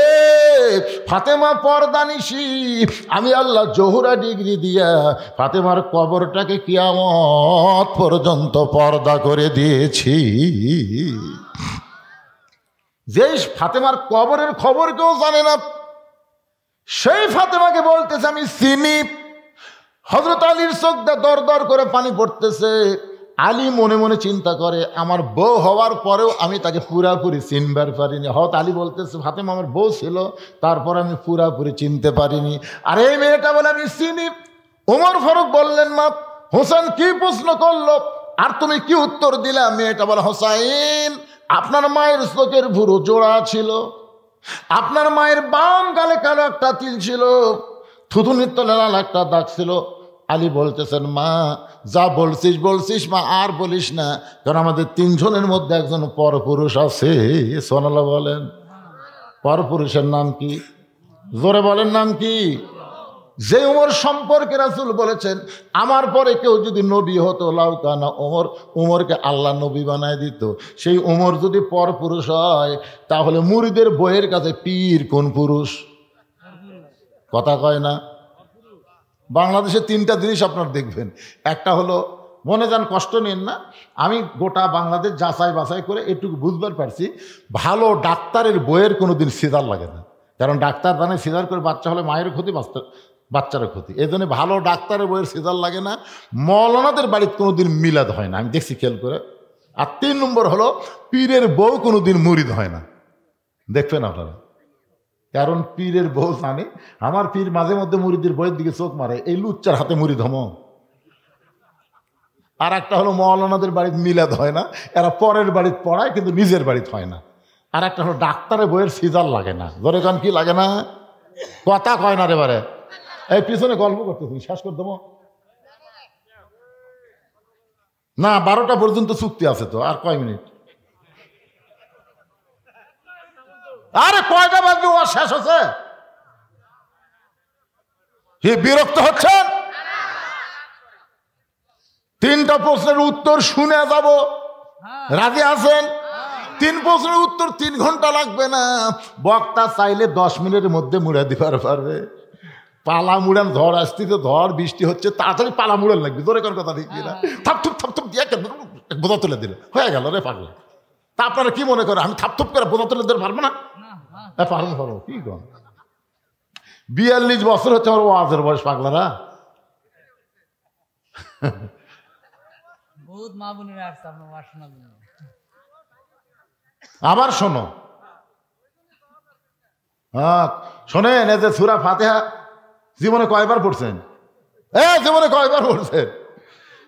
ফাতেমা পর্দানিশি, আমি আল্লাহ জোহরা ডিগ্রি দিয়া ফাতেমার কবরটাকে কিয়ামত পর্যন্ত পর্দা করে দিয়েছি। যে ফাতেমার কবরের খবর কেউ জানে না, সেই ফাতেমাকে বলতেছে আমি চিনি। হযরত আলীর চোখ দিয়ে দর দর করে পানি পড়তেছে। আলী মনে মনে চিন্তা করে, আমার বউ হওয়ার পরেও আমি তাকে পুরাপুরি চিনবার পারিনি। হয়তো আলী বলতেছে ফাতেমা আমার বউ ছিল, তারপর আমি পুরাপুরি চিনতে পারিনি। আর এই মেয়েটা বলে আমি চিনি। ওমর ফারুক বললেন, মা হোসেন কি প্রশ্ন করলো আর তুমি কি উত্তর দিলা? মেয়েটা বলে, হোসাইন আপনার মায়ের চোখের ভুরু জোড়া ছিল, আপনার মায়ের বাম গালে কালো একটা তিল ছিল, থুতুনির তলে লাল একটা দাগ ছিল। আলী বলতেছেন, মা যা বলছিস বলছিস মা, আর বলিস না, কারণ আমাদের তিনজনের মধ্যে একজন পরপুরুষ আছে। সুবহানাল্লাহ বলেন। পরপুরুষের নাম কি? জোরে বলেন, নাম কি? যে ওমর সম্পর্কে রাসূল বলেছেন, আমার পরে কেউ যদি নবী হতো লাউকানা ওমর, ওমরকে আল্লাহ নবী বানায় দিত। সেই ওমর যদি পরপুরুষ হয়, তাহলে মুরিদের বইয়ের কাছে পীর কোন পুরুষ? কথা কয় না। বাংলাদেশে তিনটা জিনিস আপনার দেখবেন। একটা হলো, মনে যান কষ্ট নেন না, আমি গোটা বাংলাদেশ যাচাই বাছাই করে এটুকু বুঝবার পারছি, ভালো ডাক্তারের বইয়ের কোনো দিন সিজার লাগে না। কারণ ডাক্তার জানে সিজার করে বাচ্চা হলে মায়ের ক্ষতি, বাচ্চারও ক্ষতি। এই জন্য ভালো ডাক্তারের বইয়ের সিজার লাগে না। মৌলানাদের বাড়িতে কোনো দিন মিলাদ হয় না, আমি দেখছি খেয়াল করে। আর 3 নম্বর হলো, পীরের বউ কোনো দিন মুরিদ হয় না। দেখবেন আপনারা, কারণ পীরের বউ জানে আমার পীর মাঝে মধ্যে মুরিদের বইয়ের দিকে চোখ মারে, এই লুচ্চার হাতে মুরিদ হম। আর একটা হলো, মৌলানাদের বাড়িতে মিলাদ হয় না, এরা পরের বাড়িতে পড়ায় কিন্তু নিজের বাড়িতে হয় না। আর একটা হলো, ডাক্তারের বইয়ের সিজার লাগে না। ধরে কান কি লাগে না? কথা কয় না রে বারে। এই পিছনে গল্প করতেছি, শেষ করে দেবো না? 12টা পর্যন্ত চুক্তি আছে তো, আর কয় মিনিট? আরে কয়টা বাজবে? ও শেষ হচ্ছে। বিরক্ত হচ্ছেন? 3টা প্রশ্নের উত্তর শুনে যাব, রাজি আছেন? 3 প্রশ্নের উত্তর 3 ঘন্টা লাগবে না। বক্তা চাইলে 10 মিনিটের মধ্যে মুড়ে দিবার পারবে। পালা মুড়ান, ঝড় আসতেছে, ঝড় বৃষ্টি হচ্ছে, তাড়াতাড়ি পালা মুড়ান লাগবে। জোরে কোন কথা ঠিক না? থাপথুপ থাপথুপ দিয়ে বোঝা তুলে দিলে হয়ে গেল রে পাগলা। তা আপনারা কি মনে করেন আমি থাপথুপ করে বোঝা তুলে দিতে পারবো না? পারবো পারবো। কি কন, 42 বছর হচ্ছে আমার ওয়াজের বয়স পাগলারা। আবার শোনো, হ্যাঁ শোনেন, এই যে সূরা ফাতিহা জীবনে কয়বার পড়ছেন? জীবনে কয়বার পড়ছেন?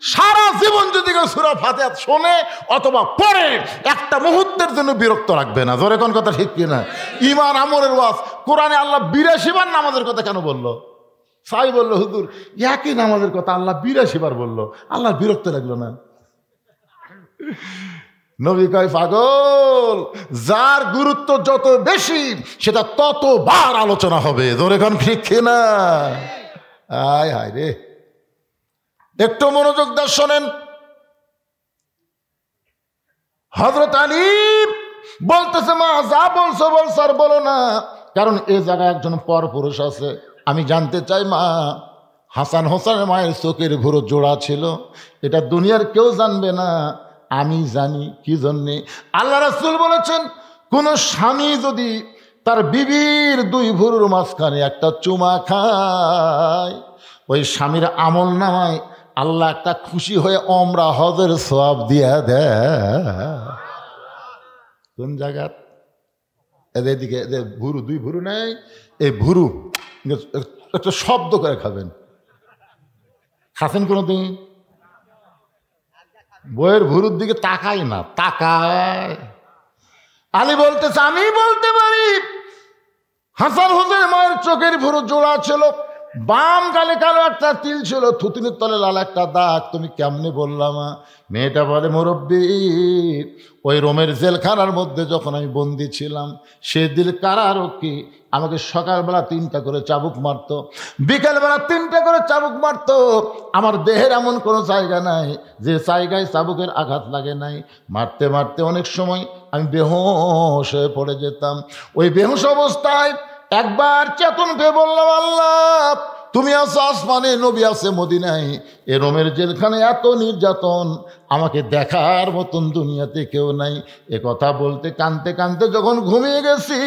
সারা জীবন যদি কেউ সূরা ফাতিহা শোনে অথবা পড়ে, একটা মুহূর্তের জন্য বিরক্ত রাখবে না। জোরে কোন কথা ঠিক কিনা? ঈমান আমলের ওয়াজ। কোরআনে আল্লাহ 82 বার নামাজের কথা কেন বললো? সাই বললো, হুজুর একই নামাজের কথা আল্লাহ 82 বার বললো, আল্লাহ বিরক্ত লাগলো না? নবী কয়, পাগল, যার গুরুত্ব যত বেশি সেটা ততবার আলোচনা হবে। জোরে কোন ঠিক কিনা? আয় হায় রে, একটু মনোযোগ দিয়ে শোনেন। হযরত আলী বলতেছে, মা যা বলছো বলছো, আর বলো না, কারণ এ জায়গায় একজন পরপুরুষ আছে। আমি জানতে চাই মা, হাসান হোসেনের মায়ের চোখের ভুরু জোড়া ছিল, এটা দুনিয়ার কেউ জানবে না, আমি জানি কি জন্যে। আল্লাহ রাসূল বলেছেন, কোন স্বামী যদি তার বিবির দুই ভুরুর মাঝখানে একটা চুমা খায়, ওই স্বামীর আমল নামায় আল্লাহ একটা খুশি হয়ে ওমরা হজের সওয়াব দিয়া দেয়। কোন জায়গা? এদিকে ভুরু, দুই ভুরু নেই, এই ভুরু একটা শব্দ করে খাবেন। খাচ্ছেন কোনোদিন? বইয়ের ভুরুর দিকে তাকাই না, তাকায়। আলী বলতেছে, আমি বলতে পারি হাসান হোসেন মায়ের চোখের ভুরু জোড়া ছিল, বাম গালে কালো একটা তিল ছিল, থুতুনির তলে লাল একটা দাগ। তুমি কেমনে বললাম? মেয়েটা বলে, মুরব্বী, ওই রোমের জেলখানার মধ্যে যখন আমি বন্দি ছিলাম, সে দিল কারারক্ষী আমাকে সকালবেলা 3টা করে চাবুক মারতো, বিকালবেলা 3টা করে চাবুক মারতো। আমার দেহের এমন কোনো জায়গা নাই যে জায়গায় চাবুকের আঘাত লাগে নাই। মারতে মারতে অনেক সময় আমি বেহুশ হয়ে পড়ে যেতাম। ওই বেহুশ অবস্থায় একবার চেতন পেয়ে বললাম, আল্লাহ তুমি আছো আসমানে, নবী আছে মদিনায়, এ রোমের জেলখানে এত নির্যাতন, আমাকে দেখার মতন দুনিয়াতে কেউ নাই। এ কথা বলতে কানতে কানতে যখন ঘুমিয়ে গেছি,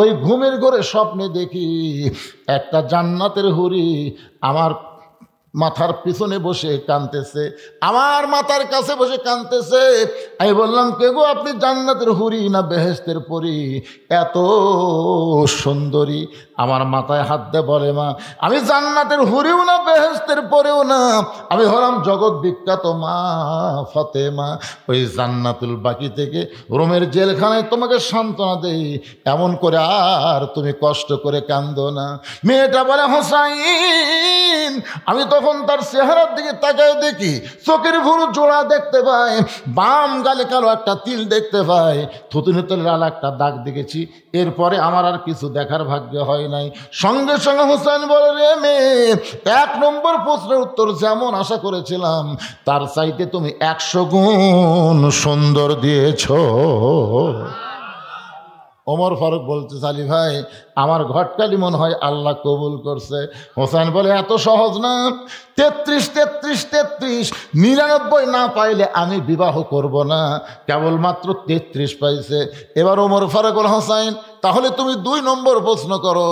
ওই ঘুমের ঘরে স্বপ্নে দেখি একটা জান্নাতের হুরি আমার মাথার পিছনে বসে কাঁদতেছে, আমার মাথার কাছে বসে কাঁদতেছে। আমি বললাম, কে গো আপনি? জান্নাতের হুরি না বেহেশতের পরী? এত সুন্দরী। আমার মাথায় হাত দিয়ে বলে, মা আমি জান্নাতের হুরিও না বেহেশতের পরেও না, আমি হলাম জগৎ বিখ্যাত মা ফাতেমা। ওই জান্নাতুল বাকি থেকে রোমের জেলখানায় তোমাকে সান্ত্বনা দেই, এমন করে আর তুমি কষ্ট করে কান্দো না। মেয়েটা বলে, হোসাইন। আমি তখন তার চেহারার দিকে তাকায় দেখি চোখের ভুরু জোড়া দেখতে পাই, বাম গালে কালো একটা তিল দেখতে পাই, থুতুনিতে লাল একটা দাগ দেখেছি। এরপরে আমার আর কিছু দেখার ভাগ্য হয় নাই। সঙ্গে সঙ্গে হোসেন বলে, রে মেয়ে, 1 নম্বর প্রশ্নের উত্তর যেমন আশা করেছিলাম তার চাইতে তুমি 100 গুণ সুন্দর দিয়েছ। ওমর ফারুক বলতে, আলী ভাই, আমার ঘটকালি মনে হয় আল্লাহ কবুল করছে। হোসেন বলে, এত সহজ না। 33 99 না পাইলে আমি বিবাহ করব না, কেবলমাত্র 33 পাইছে। এবার ওমর ফারুক বলে, হোসেন তাহলে তুমি 2 নম্বর প্রশ্ন করো।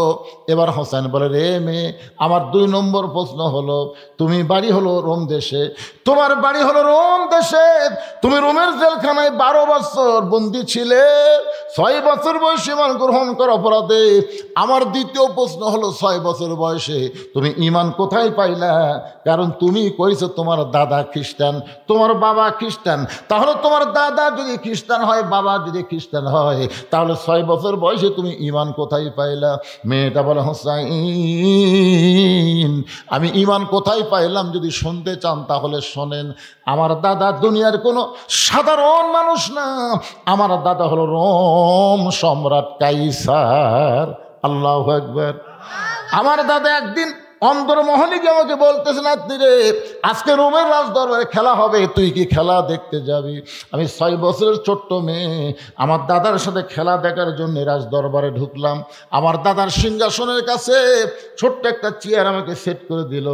এবার হোসেন বলে, রে মেয়ে, আমার 2 নম্বর প্রশ্ন হলো, তুমি বাড়ি হলো রোম দেশে, তোমার বাড়ি হলো রোম দেশে, তুমি রোমের জেলখানায় 12 বছর বন্দী ছিলে, 6 বছর বয়সে ইমান গ্রহণ করা অপরাধে। আমার দ্বিতীয় প্রশ্ন হলো, 6 বছর বয়সে তুমি ঈমান কোথায় পাইলা? কারণ তুমি কইছো তোমার দাদা খ্রিস্টান, তোমার বাবা খ্রিস্টান। তাহলে তোমার দাদা যদি খ্রিস্টান হয়, বাবা যদি খ্রিস্টান হয়, তাহলে 6 বছর বয়সে তুমি ঈমান কোথায় পাইলা? মেয়েটা বলে, হোসাইন, আমি ঈমান কোথায় পাইলাম যদি শুনতে চান তাহলে শোনেন। আমার দাদা দুনিয়ার কোনো সাধারণ মানুষ না, আমার দাদা হলো রোম সম্রাট কাইসার। আল্লাহু আকবার। আমার দাদা একদিন অন্দরমহলে গিয়ে আমাকে বলতেছে, নাতনি রে, আজকে রোমের রাজদরবারে খেলা হবে, তুই কি খেলা দেখতে যাবি? আমি 6 বছরের ছোট্ট মেয়ে, আমার দাদার সাথে খেলা দেখার জন্য রাজদরবারে ঢুকলাম। আমার দাদার সিংহাসনের কাছে ছোট্ট একটা চেয়ার আমাকে সেট করে দিল।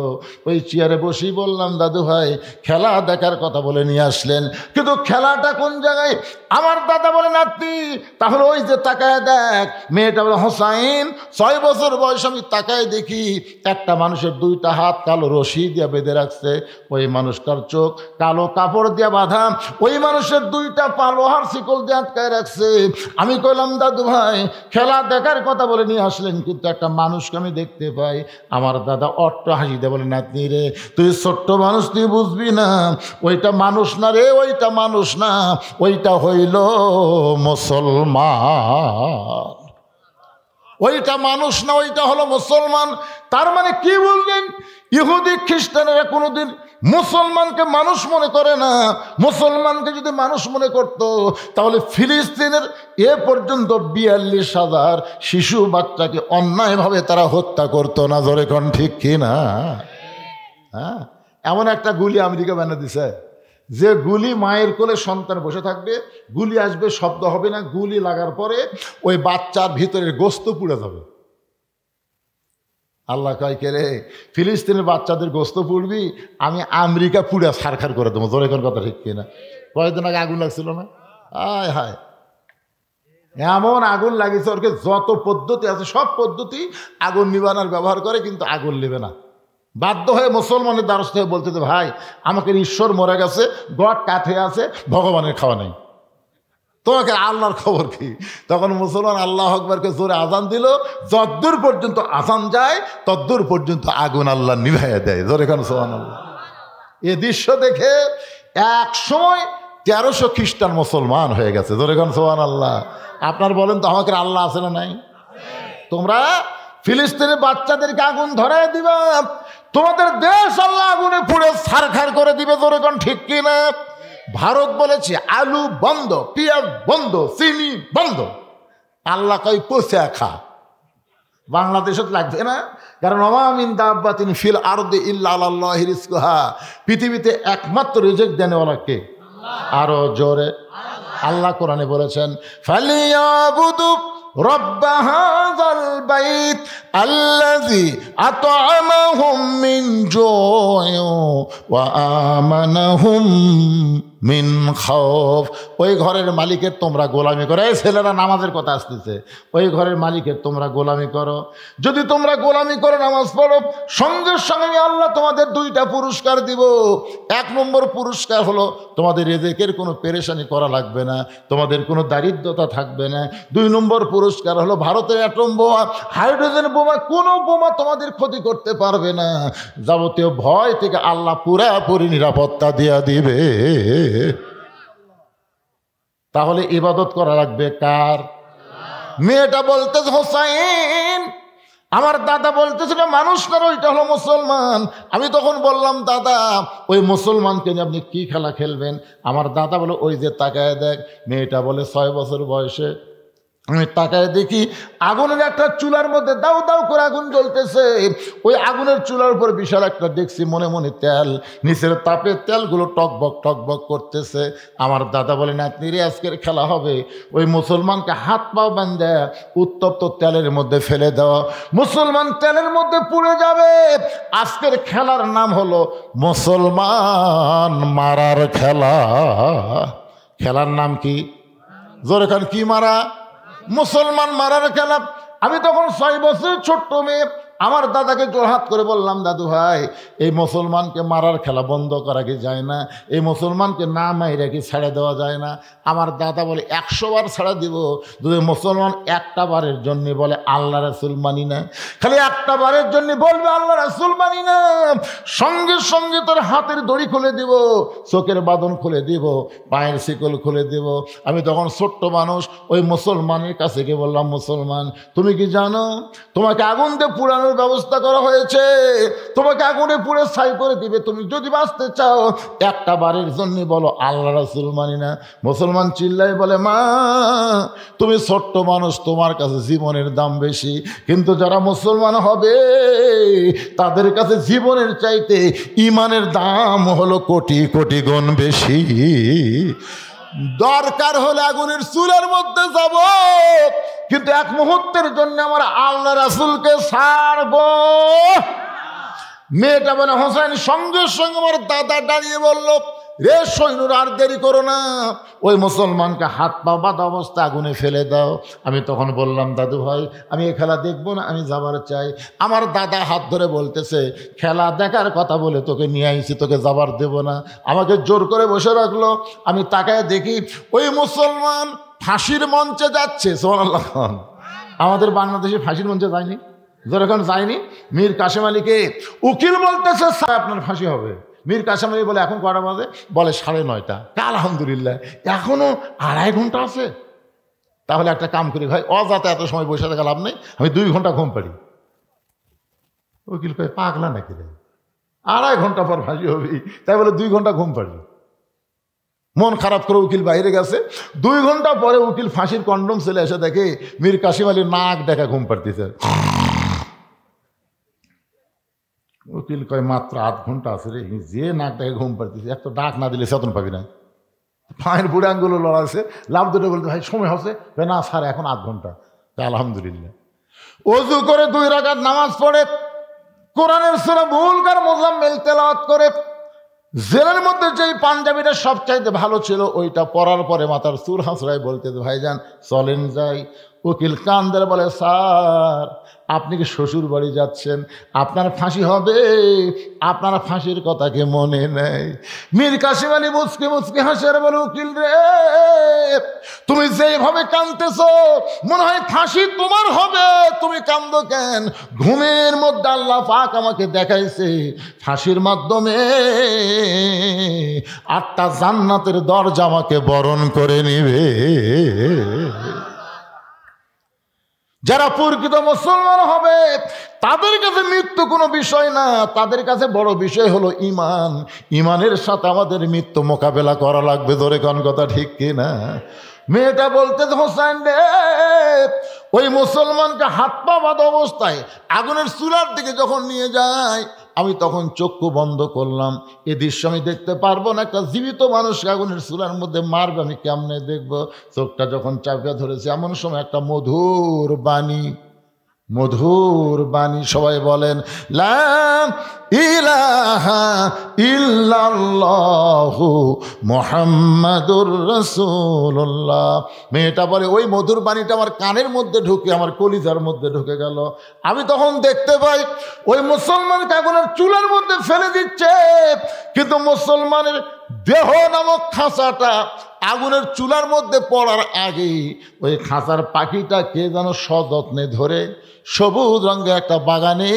ওই চেয়ারে বসেই বললাম, দাদু ভাই, খেলা দেখার কথা বলে নিয়ে আসলেন, কিন্তু খেলাটা কোন জায়গায়? আমার দাদা বলে, নাতনি তাহলে ওই যে তাকায় দেখ। মেয়েটা বলে, হোসাইন, 6 বছর বয়স আমি তাকায় দেখি একটা মানুষের 2টা হাত কালো রশি দিয়ে বেঁধে রাখছে, ওই মানুষটার চোখ কালো কাপড় দিয়ে বাঁধা, ওই মানুষের 2টা পা লোহার শিকল দিয়ে আটকায় রাখছে। আমি কইলাম, দাদু ভাই, খেলা দেখার কথা বলে নিয়ে আসলেন, কিন্তু একটা মানুষকে আমি দেখতে পাই। আমার দাদা অট্ট হাসি দিয়ে বলে, নাতনি রে, তুই ছোট্ট মানুষ, তুই বুঝবি না, ওইটা মানুষ না রে, ওইটা মানুষ না, ওইটা হইল মুসলমান। ওইটা মানুষ না, ওইটা হলো মুসলমান। তার মানে কি বললেন? ইহুদি খ্রিস্টানেরা কোনোদিন মুসলমানকে মানুষ মনে করে না। মুসলমানকে যদি মানুষ মনে করত, তাহলে ফিলিস্তিনের এ পর্যন্ত 42,000 শিশু বাচ্চাকে অন্যায়ভাবে তারা হত্যা করতো না। জোরে কোন ঠিক কিনা? হ্যাঁ, এমন একটা গুলি আমেরিকা বানিয়ে দিছে, যে গুলি মায়ের কোলে সন্তান বসে থাকবে, গুলি আসবে, শব্দ হবে না, গুলি লাগার পরে ওই বাচ্চার ভিতরের গোস্ত পুড়ে যাবে। আল্লাহ কয়, কে রে, ফিলিস্তিনের বাচ্চাদের গোস্ত পুড়বি, আমি আমেরিকা পুড়ে ছারখার করে দেবো। জোরে কোন কথা ঠিক কিনা? কয়েকদিন আগে আগুন লাগছিল না? আয় হায়, এমন আগুন লাগিয়েছে, ওরকে যত পদ্ধতি আছে সব পদ্ধতি আগুন নিবানোর ব্যবহার করে, কিন্তু আগুন নেবে না। বাধ্য হয়ে মুসলমানের দ্বারস্থ হয়ে বলতে, ভাই আমাকে ঈশ্বর মরে গেছে, গড কাঠ হয়ে আছে, ভগবানের খাওয়া নেই, তোমাকে আল্লাহর খবর কি? তখন মুসলমান আল্লাহ আকবরকে জোরে আজান দিল, যদ্দূর পর্যন্ত আজান যায় তদ্দূর পর্যন্ত আগুন আল্লাহ নিভাইয়া দেয়। জোরে খান সুবহানাল্লাহ। এ দৃশ্য দেখে এক সময় 1300 খ্রিস্টান মুসলমান হয়ে গেছে। জোরে খান সুবহানাল্লাহ। আপনার বলেন তো, আমাকে আল্লাহ আছে না নাই? তোমরা ফিলিস্তিনের বাচ্চাদেরকে আগুন ধরায় দিবা, তোমাদের দেশ আল্লাহ আগুনে পুড়ে ছারখার করে দিবে। জোরে খান ঠিক কিনা? ভারত বলেছে আলু বন্ধ, পেঁয়াজ বন্ধ, চিনি বন্ধ, আল্লাহ কই পচা খা। বাংলাদেশত লাগবে না, কারণ ওয়ামিন দাব্বাতিন ফিল আরদি ইল্লা আলাল্লাহি রিজকুহা, পৃথিবীতে একমাত্র রিজিক দেনেওয়ালা কে? আরো জোরে। আল্লাহ কোরআনে বলেছেন, ফালিয়াবুদু রব্ব হাযাল বাইত আল্লাযী আত'আমাহুম মিন জু'ইন ওয়া আমানাহুম মিন খাউফ। ওই ঘরের মালিকের তোমরা গোলামি করো। এই ছেলেরা নামাজের কথা আসতেছে, ওই ঘরের মালিকের তোমরা গোলামি করো। যদি তোমরা গোলামি করো, নামাজ পড়ো, সঙ্গে সঙ্গে আল্লাহ তোমাদের 2টা পুরস্কার দিব। 1 নম্বর পুরস্কার হলো তোমাদের রিজিকের কোনো পেরেশানি করা লাগবে না, তোমাদের কোনো দারিদ্রতা থাকবে না। 2 নম্বর পুরস্কার হলো ভারতের অ্যাটম বোমা, হাইড্রোজেন বোমা, কোনো বোমা তোমাদের ক্ষতি করতে পারবে না। যাবতীয় ভয় থেকে আল্লাহ পুরাপুরি নিরাপত্তা দিয়া দিবে। তাহলে ইবাদত করা লাগবে কার? মেয়েটা বলতেছে, হোসাইন আমার দাদা বলতেছিল মানুষ না, ওইটা হলো মুসলমান। আমি তখন বললাম, দাদা ওই মুসলমানকে নিয়ে আপনি কি খেলা খেলবেন? আমার দাদা বলে, ওই যে তাকায় দেখ। মেয়েটা বলে 6 বছর বয়সে। আমি তাকায় দেখি আগুনের একটা চুলার মধ্যে দাউ দাউ করে আগুন জ্বলতেছে। ওই আগুনের চুলার উপর বিশাল একটা দেখছি মনে মনে তেল, নিচের তাপে তেলগুলো টকবক টকবক করতেছে। আমার দাদা বলে, নাতনি রে, আজকের খেলা হবে। ওই মুসলমানকে হাত পাও বাঁধে উত্তপ্ত তেলের মধ্যে ফেলে দেওয়া, মুসলমান তেলের মধ্যে পুড়ে যাবে। আজকের খেলার নাম হলো মুসলমান মারার খেলা। খেলার নাম কি? জোরে খান, কি মারা? মুসলমান মারার খেলা। আমি তখন 6 বছর ছোট্ট মেয়ে, আমার দাদাকে জোরহাত করে বললাম, দাদু ভাই এই মুসলমানকে মারার খেলা বন্ধ করা কি যায় না? এই মুসলমানকে না মাইরা কি ছেড়ে দেওয়া যায় না? আমার দাদা বলে, 100 বার ছেড়ে দিব যদি মুসলমান একটা বারের জন্য বলে আল্লাহ রাসূল মানি না। খালি একটা বারের জন্য বলবে আল্লাহ রাসূল মানি না, সঙ্গে সঙ্গে তোর হাতের দড়ি খুলে দিব, চোখের বাঁধন খুলে দিব, পায়ের শিকল খুলে দিব। আমি তখন ছোট্ট মানুষ, ওই মুসলমানের কাছে গিয়ে বললাম, মুসলমান তুমি কি জানো তোমাকে আগুন দিয়ে পুরানোর ব্যবস্থা করা হয়েছে, তোমাকে আগুনে পুড়ে ছাই করে দিবে। তুমি যদি বাঁচতে চাও একটা বারের জন্য বলো আল্লাহ রাসূল মানি না। মুসলমান চিল্লাই বলে, মা তুমি ছোট্ট মানুষ, তোমার কাছে জীবনের দাম বেশি, কিন্তু যারা মুসলমান হবে তাদের কাছে জীবনের চাইতে ইমানের দাম হলো কোটি কোটি গুণ বেশি। দরকার হলে আগুনের চুলার মধ্যে যাব, কিন্তু 1 মুহূর্তের জন্য আমার আল্লাহ রাসূলকে ছাড়ব। মেয়েটা বলে, হোসেন সঙ্গে সঙ্গে আমার দাদা দাঁড়িয়ে বলল, রে সৈন্যরা আর দেরি করো না, ওই মুসলমানকে হাত পা বাঁধা অবস্থা আগুনে ফেলে দাও। আমি তখন বললাম, দাদু ভাই আমি এই খেলা দেখবো না, আমি যাবার চাই। আমার দাদা হাত ধরে বলতেছে, খেলা দেখার কথা বলে তোকে নিয়ে আইছি, তোকে যাবার দেব না। আমাকে জোর করে বসে রাখলো। আমি তাকায় দেখি ওই মুসলমান ফাঁসির মঞ্চে যাচ্ছে। সুবহানাল্লাহ। আমাদের বাংলাদেশে ফাঁসির মঞ্চে যায়নি, যখন যায়নি, মীর কাসেম আলীকে উকিল বলতেছে, স্যার আপনার ফাঁসি হবে। মীর কাসেম আলী বলে, এখন কটা বাজে? বলে 9:30। আলহামদুলিল্লাহ, এখনো 2.5 ঘন্টা আছে। তাহলে একটা কাম করি ভাই, অযাতে এত সময় বসে থাকা লাভ নেই, আমি 2 ঘন্টা ঘুম পাড়ি। উকিল কয়, পাগলা নাকি রে, 2.5 ঘন্টা পর ফাঁসি হবি, তাই বলে 2 ঘন্টা ঘুম পাড়ি। মন খারাপ করে উকিল বাইরে গেছে। 2 ঘন্টা পরে উকিল ফাঁসির কন্ডম ছেলে এসে দেখে মীর কাসেম আলী নাক দেখা ঘুম পাড়তেছে। উকিল কয়, মাত্র 8 ঘন্টা আছে রে, যে নাক ডাকে ঘুম পাড়তেছে, এক তো ডাক না দিলে চেতন পাবি না। পায়ের বুড়ে আঙ্গুলো লড়াছে, লাভ দুটো বলতে, ভাই সময় হচ্ছে? না স্যার এখন 8 ঘন্টা। আলহামদুলিল্লাহ। ওযু করে 2 রাকাত নামাজ পড়ে, কোরআনের সূরা মুলকার মুজাম্মিল তেলাওয়াত করে জেলের মধ্যে যেই পাঞ্জাবিটা সবচাইতে ভালো ছিল ওইটা পরার পরে মাথার চুল হাসড়াই বলতে, ভাইজান চলেন যাই। উকিল কান্দের বলে, স্যার আপনি কি শ্বশুর বাড়ি যাচ্ছেন? আপনার ফাঁসি হবে, আপনার ফাঁসির কথা কি মনে নেই? মীর কাসিম আলী মুচকি মুচকি হাসের বলে, উকিল রে তুমি যেভাবে কাঁদতেছ মনে হয় ফাঁসি তোমার হবে, তুমি কান্দো কেন? ঘুমের মধ্যে আল্লাহ পাক আমাকে দেখাইছে ফাঁসির মাধ্যমে 8টা জান্নাতের দরজা আমাকে বরণ করে নিবে। যারা প্রকৃত মুসলমান হবে তাদের কাছে মৃত্যু কোনো বিষয় না, তাদের কাছে বড় বিষয় হলো ঈমান। ঈমানের সাথে আমাদের মৃত্যু মোকাবেলা করা লাগবে। ধরে কোন কথা ঠিক কিনা? মেয়েটা বলতে, হোসেন রে ওই মুসলমানকে হাত পা বাঁধা অবস্থায় আগুনের চুলার দিকে যখন নিয়ে যায় আমি তখন চক্ষু বন্ধ করলাম। এ দৃশ্য আমি দেখতে পারবো না, একটা জীবিত মানুষকে আগুনের চুলার মধ্যে মারবে আমি কেমনে দেখবো? চোখটা যখন চাপিয়ে ধরেছে এমন সময় একটা মধুর বাণী, মধুর বাণী, সবাই বলেন লা ইলাহা ইল্লাল্লাহু মুহাম্মাদুর রাসূলুল্লাহ। মেয়েটা বলে ওই মধুর বাণীটা আমার কানের মধ্যে ঢুকে আমার কলিজার মধ্যে ঢুকে গেল। আমি তখন দেখতে পাই ওই মুসলমানকে আগুনের চুলার মধ্যে ফেলে দিচ্ছে, কিন্তু মুসলমানের দেহ নামক খাঁচাটা আগুনের চুলার মধ্যে পড়ার আগে ওই খাঁচার পাখিটা কে যেন সযত্নে ধরে সবুজ রঙের একটা বাগানে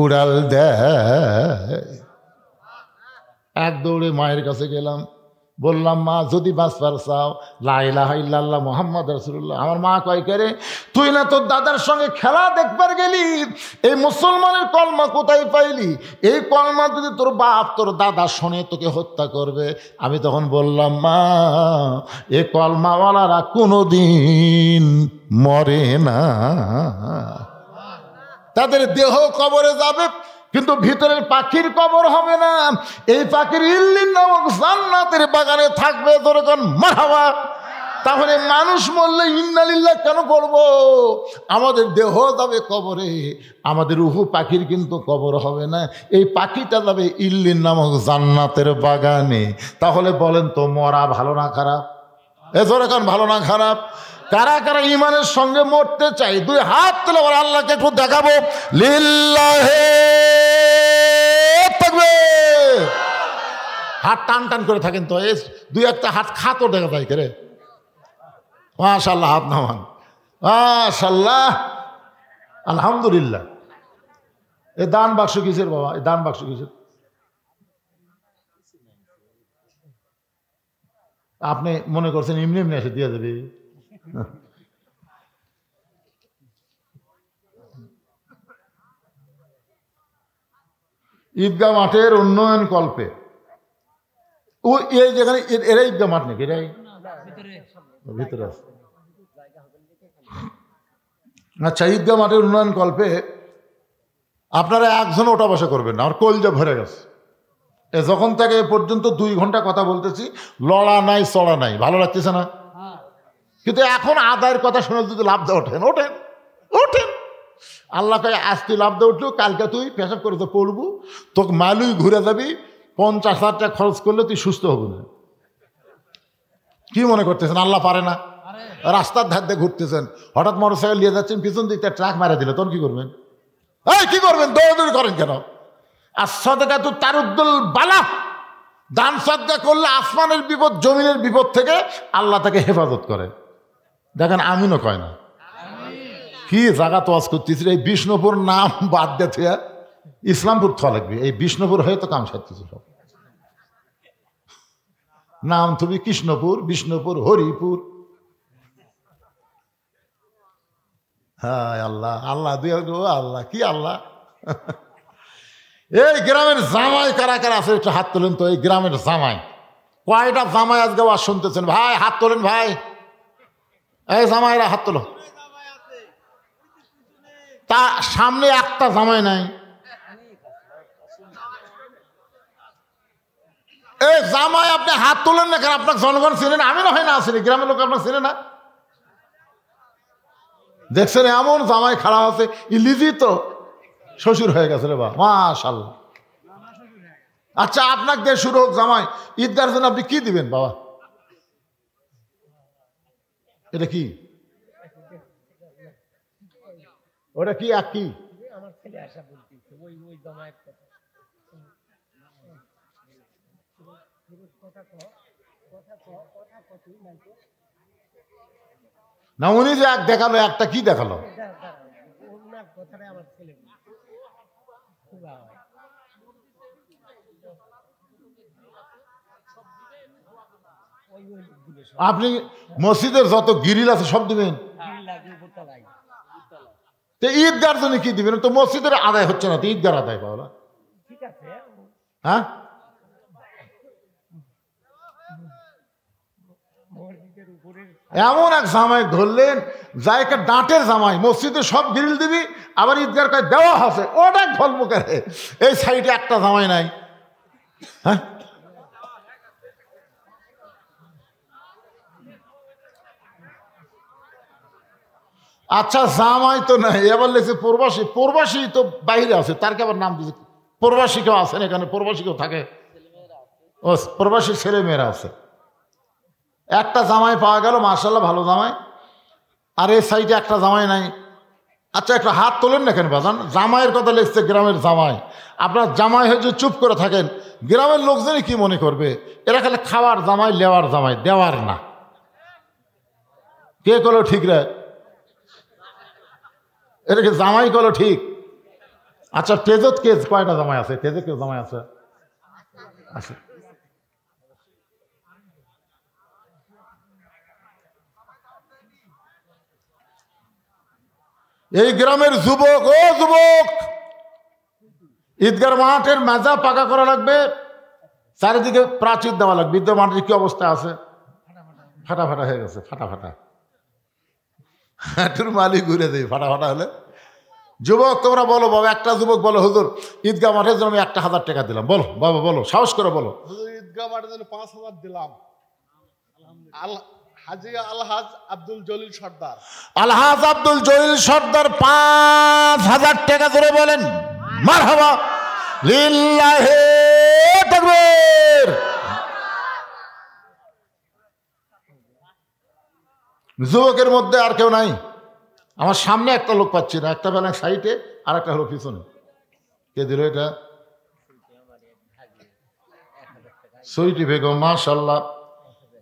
উড়াল দেয়। এক দৌড়ে মায়ের কাছে গেলাম, বললাম মা যদি বাঁচবার চাও লা ইলাহা ইল্লাল্লাহ মুহাম্মদ রাসূলুল্লাহ। আমার মা কয়, কে রে তুই না তোর দাদার সঙ্গে খেলা দেখবার গেলি, এই মুসলমানের কলমা কোথায় পাইলি? এই কলমা যদি তোর বাপ তোর দাদা শোনে তোকে হত্যা করবে। আমি তখন বললাম মা এ কলমাওয়ালারা কোনোদিন মরে না, তাদের দেহ কবরে যাবে কিন্তু ভিতরের পাখির কবর হবে না। এই পাখির ইল্লিন নামক জান্নাতের বাগানে থাকবে। দরকার মারহাবা। তাহলে মানুষ মরলে ইন্না লিল্লাহ কেন করব? আমাদের দেহ যাবে কবরে, আমাদের রূহ পাখির কিন্তু কবর হবে না। এই পাখিটা যাবে ইল্লিন নামক জান্নাতের বাগানে। তাহলে বলেন তো মরা ভালো না খারাপ? এ দরকার ভালো না খারাপ? কারা কারা ঈমানের সঙ্গে মরতে চাই? দুই হাত তুলে আবার আল্লাহকে একটু দেখাবো। লিল্লাহে তাকবীর। হাত টান টান করে থাকেন তো, এই দুই একটা হাত খাতো দেখা যায় কে রে? মাশাআল্লাহ, হাত নামান। মাশাআল্লাহ, আলহামদুলিল্লাহ। এই দান বাক্স কিসের বাবা? এই দান বাক্স কিসের? আপনি মনে করছেন এমনি এমনি এসে দিয়ে দেবে? ঈদগাহ মাঠের উন্নয়ন কল্পে ও এই যেখানে এরা ঈদগাহ মাঠ নাকি? এরাই ভিতরে আছে। আচ্ছা, ঈদগাহ মাঠের উন্নয়ন কল্পে আপনারা একজন ওটা বসা করবেন না, আমার কলজা ভরে গেছে। যখন থেকে এ পর্যন্ত 2 ঘন্টা কথা বলতেছি, লড়া নাই চড়া নাই, ভালো লাগতেছে না? কিন্তু এখন আদায়ের কথা শুনে যদি লাভ দিয়ে ওঠেন ওঠেন ওঠেন। আল্লাহ কয় আজ তুই লাভ দিয়ে উঠলো, কালকে তুই পেশাব করে তো পড়বো, তোকে মালুই ঘুরে যাবি, 50,000 টাকা খরচ করলে তুই সুস্থ হবি না। কি মনে করতেছেন আল্লাহ পারে না? রাস্তার ধার দিয়ে ঘুরতেছেন, হঠাৎ মোটরসাইকেল নিয়ে যাচ্ছেন, পিছন দিকটা ট্রাক মারা দিল, তখন কি করবেন? এই কি করবেন? দৌড়াদৌড়ি করেন কেন? আর সাদকা তো তারুদ্দুল বালা, দান সাদকা করলে আসমানের বিপদ জমিনের বিপদ থেকে আল্লাহ তাকে হেফাজত করে। দেখেন আমিনও কয় না। কি জায়গা তোয়াজ করতেছিল, এই বিষ্ণুপুর নাম বাদ দিয়ে ইসলামপুর থা লাগবে। এই বিষ্ণুপুর হয়ে তো কাম সারতেছে সব। নাম তুমি কৃষ্ণপুর, বিষ্ণুপুর, হরিপুর। হ্যাঁ আল্লাহ আল্লাহ দুই আল্লাহ, কি আল্লাহ। এই গ্রামের জামাই কারা কারা আছে একটু হাত তোলেন তো। এই গ্রামের জামাই, কয়টা জামাই আজকে আওয়াজ শুনতেছেন? ভাই হাত তোলেন ভাই। এই জামাইরা হাত তোলো। তা সামনে একটা জামাই নাই। এই জামাই আপনি হাত তোলেন না কেন? আপনার জনগণ চিনে না? আমি না হয় না আসেনি, গ্রামের লোক আপনার চিনে না? দেখছেন এমন জামাই খাড়া আছে, ইলিজি তো শ্বশুর হয়ে গেছে রে বা, মাশাআল্লাহ। আচ্ছা, আপনাকে দিয়ে শুরু হোক জামাই। ঈদগার জন্য আপনি কি দিবেন বাবা? এটা কি? ওটা কি আর কি? না, উনি যে এক দেখালো, একটা কি দেখালো? আপনি মসজিদের যত গিরিল আছে সব দিবেন? তো ঈদগার জন্য কি দিবেন? তো মসজিদের আদায় হচ্ছে না, তো ঈদগার আদায় পাওয়া। হ্যাঁ, এমন এক জামাই ধরলেন, যাইকে ডাঁটের জামাই, মসজিদে সব গ্রিল দিবি, আবার ঈদগার কাছে দেওয়া আছে, ওটা গল্প করে। এই সাইডে একটা জামাই নাই। হ্যাঁ, আচ্ছা, জামাই তো নাই, এবার লেগেছে প্রবাসী। প্রবাসী তো বাইরে আছে, তার কে আবার নাম দিয়েছে প্রবাসী। কেউ আছেন এখানে? প্রবাসী কেউ থাকে? ও, প্রবাসী ছেলে মেয়েরা আছে। একটা জামাই পাওয়া গেল, মাশাআল্লাহ, ভালো জামাই। আর এই সাইডে একটা জামাই নাই। আচ্ছা, একটা হাত তোলেন না কেন বাজান? জামাইয়ের কথা লিখছে, গ্রামের জামাই। আপনার জামাই হয়ে যদি চুপ করে থাকেন, গ্রামের লোকজনই কি মনে করবে? এরা খালি খাওয়ার জামাই, লেওয়ার জামাই, দেওয়ার না। কে করলো ঠিক রে? এটাকে জামাই করলো ঠিক? আচ্ছা, তেজত কে কয়টা জামাই আছে? তেজে কেউ জামাই আছে? আছে। এই গ্রামের যুবক, ও যুবক, ঈদগার মাঠের মেজা পাকা করা লাগবে, চারিদিকে প্রাচীর দেওয়া লাগবে। ঈদগার মাঠের কি অবস্থা আছে? ফাটা ফাটা হয়ে গেছে, ফাটা ফাটা। হাঁটুর মালি ঘুরে দেয় ফাটা ফাটা হলে। যুবক তোমরা বলো বাবা, একটা যুবক বলো, হুজুর ঈদগাহ মাঠের জন্য আমি 1000 টাকা দিলাম। বলো বাবা, বলো, সাহস করে বলো। ঈদগাহ মাঠের জন্য 5000 দিলাম। হাজী আলহাজ আব্দুল জলিল সর্দার। আলহাজ আব্দুল জলিল সর্দার 5000 টাকা ধরে বলেন মারহাবা, লিল্লাহি তাকবীর। যুবকের মধ্যে আর কেউ নাই? আমার সামনে একটা লোক পাচ্ছি না, একটা বেলা সাইডে আর একটা হলো পিছনে। কে দিল এটা? সুইটি বেগম, মাশাআল্লাহ।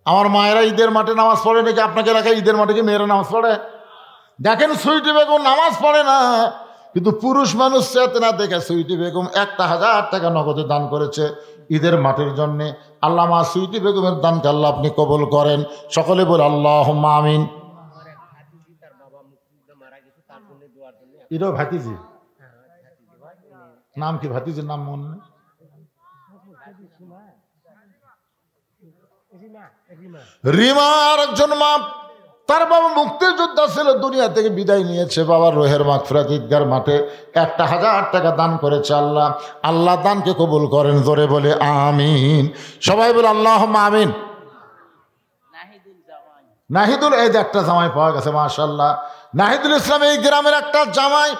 আমার মায়েরা ঈদের মাঠে নামাজ পড়ে নাকি? আপনাকে এলাকায় ঈদের মাঠে কি মেয়েরা নামাজ পড়ে? দেখেন, সুইটি বেগম নামাজ পড়ে না, কিন্তু পুরুষ মানুষ চেতনা দেখে সুইটি বেগম 1000 টাকা নগদে দান করেছে ঈদের মাঠের জন্যে। আল্লাহ মা সুইটি বেগমের দানকে আল্লাহ আপনি কবুল করেন। সকলে বলে আল্লাহুম্মা আমিন। এটাও ভাতিজি? নাম কি ভাতিজির নাম মনে নেই? রিমা আর একজন মা, তার বাবা মুক্তিযোদ্ধা ছিল, দুনিয়া থেকে বিদায় নিয়েছে। বাবার রোহের মাগফিরাত ঈদগার মাঠে 1000 টাকা দান করেছে। আল্লাহ আল্লাহ দানকে কবুল করেন। জোরে বলে আমিন। সবাই বলে আল্লাহুম্মা আমিন। নাহিদুল, এই যে একটা জামাই পাওয়া গেছে, মাশাআল্লাহ। নাহিদুল ইসলাম এই গ্রামের একটা জামাই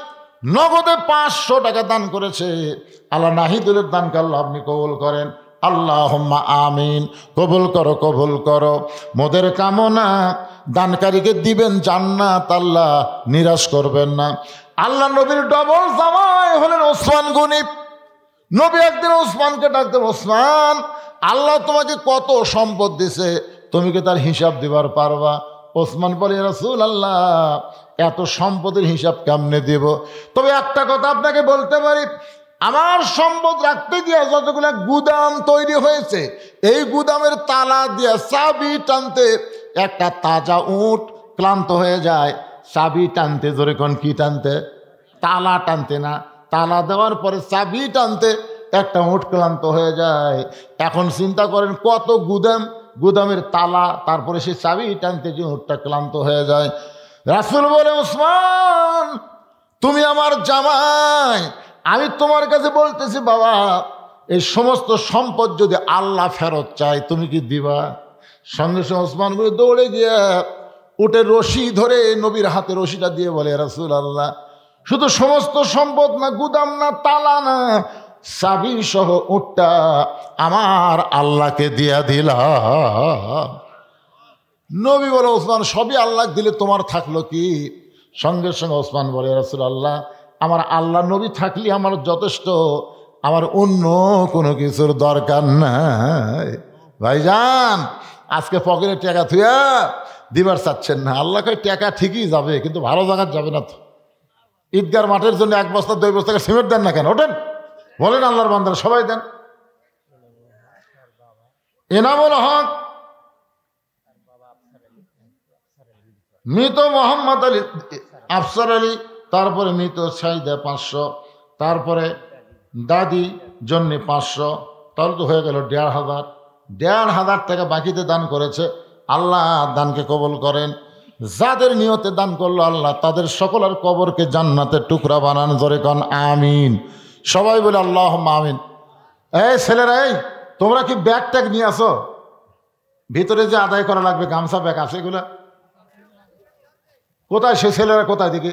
নগদে 500 টাকা দান করেছে। আল্লাহ নাহিদুলের দানকে আল্লাহ আপনি কবুল করেন। আল্লাহুম্মা আমিন। কবুল করো, কবুল করো। মোদের কামনা দানকারীকে দিবেন জান্নাত, আল্লাহ নিরাশ করবেন না। আল্লাহ নবীর ডবল জামাই হলেন ওসমান গনি। নবী একদিন ওসমানকে ডাকতেন, ওসমান, আল্লাহ তোমাকে কত সম্পদ দিছে, তুমি কি তার হিসাব দিবার পারবা? ওসমান বলে, রাসূলুল্লাহ, এত সম্পদের হিসাব কেমনে দেব? তবে একটা কথা আপনাকে বলতে পারি, আমার সম্পদ রাখতে গিয়ে যতগুলো গুদাম তৈরি হয়েছে, এই গুদামের তালা দিয়ে চাবি টানতে একটা তাজা উট ক্লান্ত হয়ে যায়। চাবি টানতে, জোরে কোন কি টানতে? তালা টানতে না, তালা দেওয়ার পরে চাবি টানতে একটা উট ক্লান্ত হয়ে যায়। এখন চিন্তা করেন কত গুদাম, গুদামের তালা, তারপরে সে চাবি টানতে যে উটটা ক্লান্ত হয়ে যায়। রাসূল বলে, ওসমান, তুমি আমার জামাই, আমি তোমার কাছে বলতেছি বাবা, এই সমস্ত সম্পদ যদি আল্লাহ ফেরত চায়, তুমি কি দিবা? সঙ্গে সঙ্গে ওসমান করে দৌড়ে গিয়ে উটের রশি ধরে নবীর হাতে রশিটা দিয়ে বলে, রাসূলুল্লাহ, শুধু সমস্ত সম্পদ না, গুদাম না, তালা না, চাবি সহ উটটা আমার আল্লাহকে দিয়া দিলাম। নবী বলে, ওসমান সবই আল্লাহ দিলে তোমার থাকলো কি? সঙ্গে সঙ্গে ওসমান বলে, রাসূলুল্লাহ আমার আল্লাহ নবী থাকলে আমার যথেষ্ট, আমার অন্য কোনো কিছুর দরকার নাই। ভাইজান আজকে পকেটে টাকা থুয়া দিবার চাচ্ছেন না, আল্লাহ কয় টাকা ঠিকই যাবে, কিন্তু ভালো জায়গা যাবে না তো। ঈদগার মাঠের জন্য 1 বস্তা 2 বস্তা সিমেন্ট দেন না কেন? ওঠেন বলেন, আল্লাহর বান্দারা সবাই দেন। এনামুল হক, মৃত মোহাম্মদ আলী আফসার আলী, তারপরে মৃত সাইদা 500, তারপরে দাদি জন্যে 500, তাহলে তো হয়ে গেল 1,500 টাকা বাকিতে দান করেছে। আল্লাহ দানকে কবুল করেন। যাদের নিয়তে দান করলো আল্লাহ তাদের সকলের কবরকে জান্নাতের টুকরা বানান। জোরে কন আমিন। সবাই বলে আল্লাহুম্মা আমিন। এই ছেলেরা, এই তোমরা কি ব্যাগ ট্যাগ নিয়ে আসো? ভিতরে যে আদায় করা লাগবে গামছা ব্যাগ আছে, এগুলা কোথায়? সে ছেলেরা কোথায়? দিকে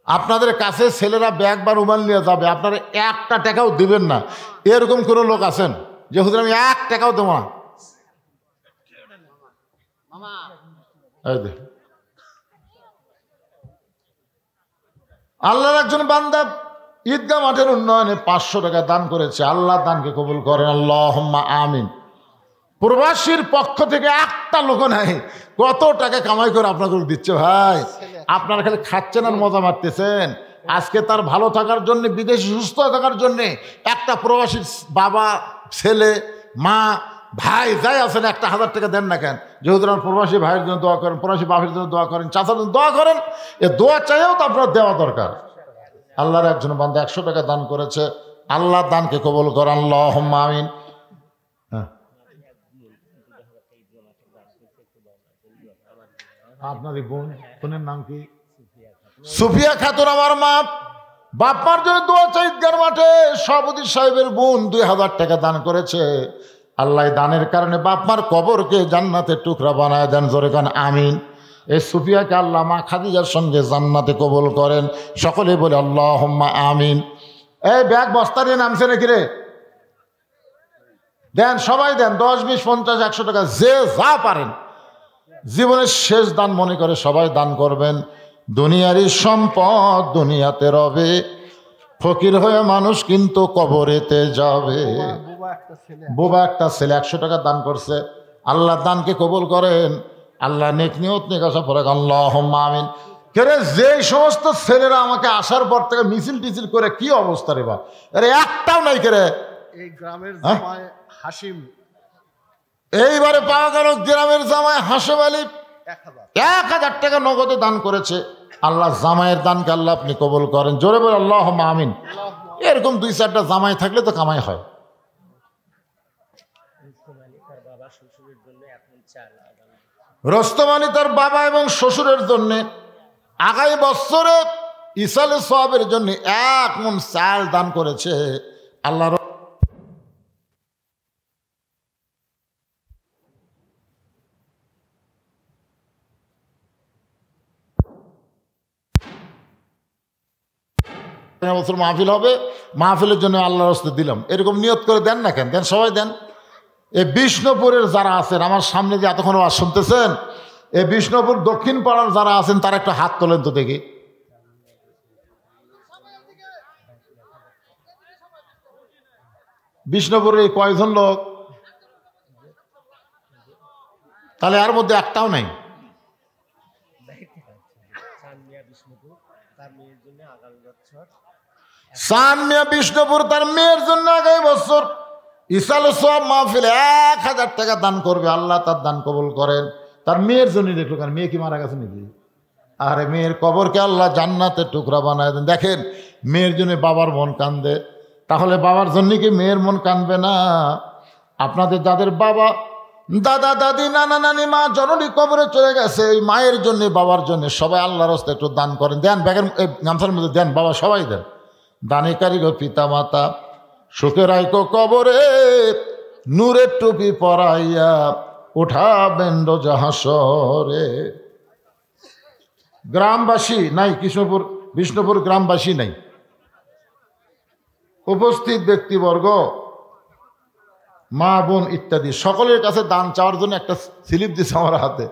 আপনাদের কাছে ছেলেরা ব্যাগ বা রুমাল নিয়ে যাবে, আপনারা 1 টাকাও দিবেন না। এরকম কোনো লোক আছেন যে হুজুর আমি 1 টাকাও দেবো না? আল্লাহর একজন বান্দা ঈদগাহ মাঠের উন্নয়নে 500 টাকা দান করেছে। আল্লাহ দানকে কবুল করেন। আল্লাহুম্মা আমিন। প্রবাসীর পক্ষ থেকে একটা লোক নাই, কত টাকা কামাই করে আপনাকে দিচ্ছে ভাই। আপনারা খালি খাচ্ছেন আর মজা মারতেছেন। আজকে তার ভালো থাকার জন্য, বিদেশে সুস্থ থাকার জন্যে একটা প্রবাসীর বাবা, ছেলে, মা, ভাই যাই আছেন 1,000 টাকা দেন না কেন? যেহেতু আমার প্রবাসী ভাইয়ের জন্য দোয়া করেন, প্রবাসী বাপের জন্য দোয়া করেন, চাচার জন্য দোয়া করেন। এ দোয়া চাইও তো আপনার দেওয়া দরকার। আল্লাহর একজন বান্দা 100 টাকা দান করেছে। আল্লাহ দানকে কবুল করেন। আল্লাহুম্মা আমিন। আপনার বোনের নাম কি? সুফিয়া খাতুন। আমার মা, বাপমার জন্য দোয়া চাই। ঈদগাহ মাঠে সভাপতি সাহেবের বোন 2,000 টাকা দান করেছে। আল্লাহ দানের কারণে বাপমার কবরকে জান্নাতের টুকরা বানায় দেন। জোরে কান আমিন। এই সুফিয়াকে আল্লাহ মা খাদিজার সঙ্গে জান্নাতে কবুল করেন। সকলে বলে আল্লাহুম্মা আমিন। এই ব্যাগ বস্তা নিয়ে নামছে নাকি রে? দেন, সবাই দেন। 10, 20, 50, 100 টাকা যে যা পারেন। জীবনের শেষ দান মনে করে সবাই দান করবেন। দুনিয়ারই সম্পদ দুনিয়াতে রবে, ফকির হয়ে মানুষ কিন্তু কবরেতে যাবে। বোবা একটা ছেলে 100 টাকা দান করছে। আল্লাহ দানকে কবুল করেন। আল্লাহ নেক নিয়ত নিকাশা পড়ে আল্লাহুম্মা আমিন। কেরে যেই সমস্ত ছেলেরা আমাকে আসার পর থেকে মিছিল টিছিল করে কি অবস্থা রে বা, আরে একটাও নাই কেরে। এই গ্রামের জামাই হাসিম, এইবারে পাওয়া গেল গ্রামের জামাই হাসেম আলী 1,000 টাকা নগদে দান করেছে। আল্লাহ জামাইয়ের দানকে আল্লাহ আপনি কবুল করেন। জোরে বলে আল্লাহুম্মা আমিন। এরকম 2-4টা জামাই থাকলে তো কামাই হয়। রস্তম আলী তার বাবা এবং শ্বশুরের জন্য আগামী বছরে ইসালে সওয়াবের জন্য 1 মণ চাল দান করেছে। আল্লাহ বছর মাহফিল হবে, মাহফিলের জন্য আল্লাহর রাস্তায় দিলাম, এরকম নিয়ত করে দেন না কেন? দেন, সবাই দেন। এই বিষ্ণুপুরের যারা আছেন আমার সামনে যে এতক্ষণ আওয়াজ শুনতেছেন, এই বিষ্ণুপুর দক্ষিণ পাড়ার যারা আছেন তারা একটা হাত তোলেন তো দেখি। বিষ্ণুপুরের এই কয়জন লোক? তাহলে এর মধ্যে একটাও নাই। সান মিয়া বিষ্ণুপুর তার মেয়ের জন্য আগামী বছর ইসাল সওয়াব মাহফিল 1,000 টাকা দান করবে। আল্লাহ তার দান কবুল করেন। তার মেয়ের জন্য দেখলো, কারণ মেয়ে কি মারা গেছে নাকি? আরে মেয়ের কবরকে আল্লাহ জান্নাতের টুকরা বানায় দেন। দেখেন, মেয়ের জন্য বাবার মন কান্দে, তাহলে বাবার জন্য কি মেয়ের মন কান্দবে না? আপনাদের যাদের বাবা, দাদা, দাদি, নানা, নানি, মা, জননী কবরে চলে গেছে, এই মায়ের জন্য, বাবার জন্য সবাই আল্লাহর রাস্তায় একটু দান করেন। দেন, ব্যাগের গামছার মধ্যে দেন। বাবা সবাই দেন। দানে কারিগো পিতা মাতা, সুখে রাইকো কবরে, নূরের টুপি পরাইয়া উঠাবেন রোজা হাসরে। গ্রামবাসী নাই, কৃষ্ণপুর বিষ্ণুপুর গ্রামবাসী নাই। উপস্থিত ব্যক্তিবর্গ, মা বোন ইত্যাদি সকলের কাছে দান চাওয়ার জন্য একটা স্লিপ দিছে আমার হাতে,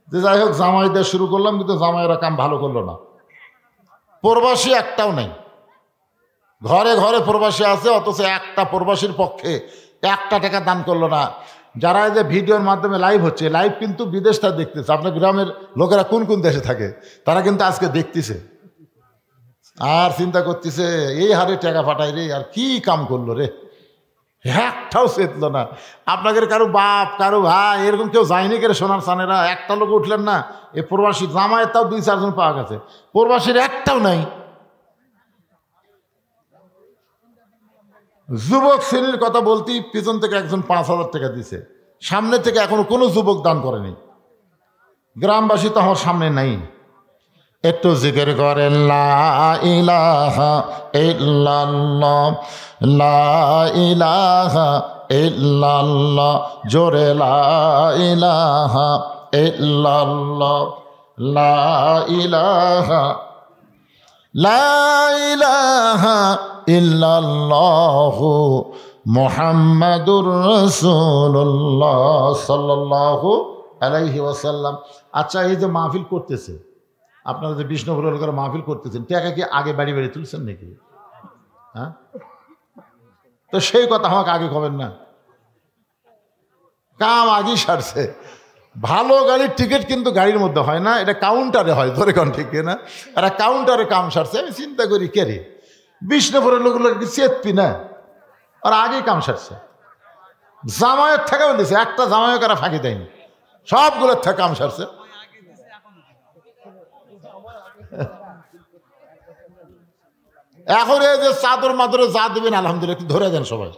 যে যাই হোক জামাই দেওয়া শুরু করলাম, কিন্তু জামাইয়েরা কাম ভালো করলো না। প্রবাসী একটাও নাই, ঘরে ঘরে প্রবাসী আছে, অথচ একটা প্রবাসীর পক্ষে একটা টাকা দান করলো না। যারা এই যে ভিডিওর মাধ্যমে লাইভ হচ্ছে, লাইভ কিন্তু বিদেশটা দেখতেছে। আপনার গ্রামের লোকেরা কোন কোন দেশে থাকে তারা কিন্তু আজকে দেখতেছে, আর চিন্তা করতেছে এই হারে টাকা পাঠাই রে, আর কি কাম করলো রে, একটাও চেতলো না। আপনাদের কারো বাপ কারো ভাই এরকম কেউ যায়নি কেন? সোনার সানেরা একটা লোক উঠলেন না? এই প্রবাসী জামায়ের তাও 2-4 জন পাওয়া গেছে, প্রবাসীর একটাও নাই। যুবক শ্রেণীর কথা বলতেই পিছন থেকে একজন 5,000 টাকা দিছে, সামনে থেকে এখনো কোনো যুবক দান করেনি। গ্রামবাসী তো আমার সামনে নাই। একটু জিকির করেন লা ইলাহা ইল্লাল্লাহ, লা ইলাহা ইল্লাল্লাহ, জোরে লা ইলাহা ইল্লাল্লাহ, লা ইলাহা, লা ইলাহা ইল্লাল্লাহু মুহাম্মাদুর রাসূলুল্লাহ সাল্লাল্লাহু আলাইহি ওয়াসাল্লাম। আচ্ছা, এই যে মাহফিল করতেছে, আপনারা যে বিষ্ণুপুর এলাকার মাহফিল করতেছেন, টাকা কি আগে বাড়ি বাড়ি তুলছেন নাকি? হ্যাঁ, তো সেই কথা আমাকে আগে খবর না, কাম আগেই সারছে। ভালো গাড়ির টিকিট কিন্তু গাড়ির মধ্যে হয় না, এটা কাউন্টারে হয়, ধরে কোন ঠিক না? এরা কাউন্টারে কাম সারছে। আমি চিন্তা করি কে রে, বিষ্ণুপুরের লোকগুলো চেতপি না, আর আগেই কাম সারছে। জামাইয়ের থেকেও দিছে, একটা জামাইও কারা ফাঁকি দেয়নি, সবগুলোর থেকে কাম সারছে। এখন এই যে চাদর মাদরে যা দেবেন আলহামদুলিল্লাহ, একটু ধরে দেন সবাই।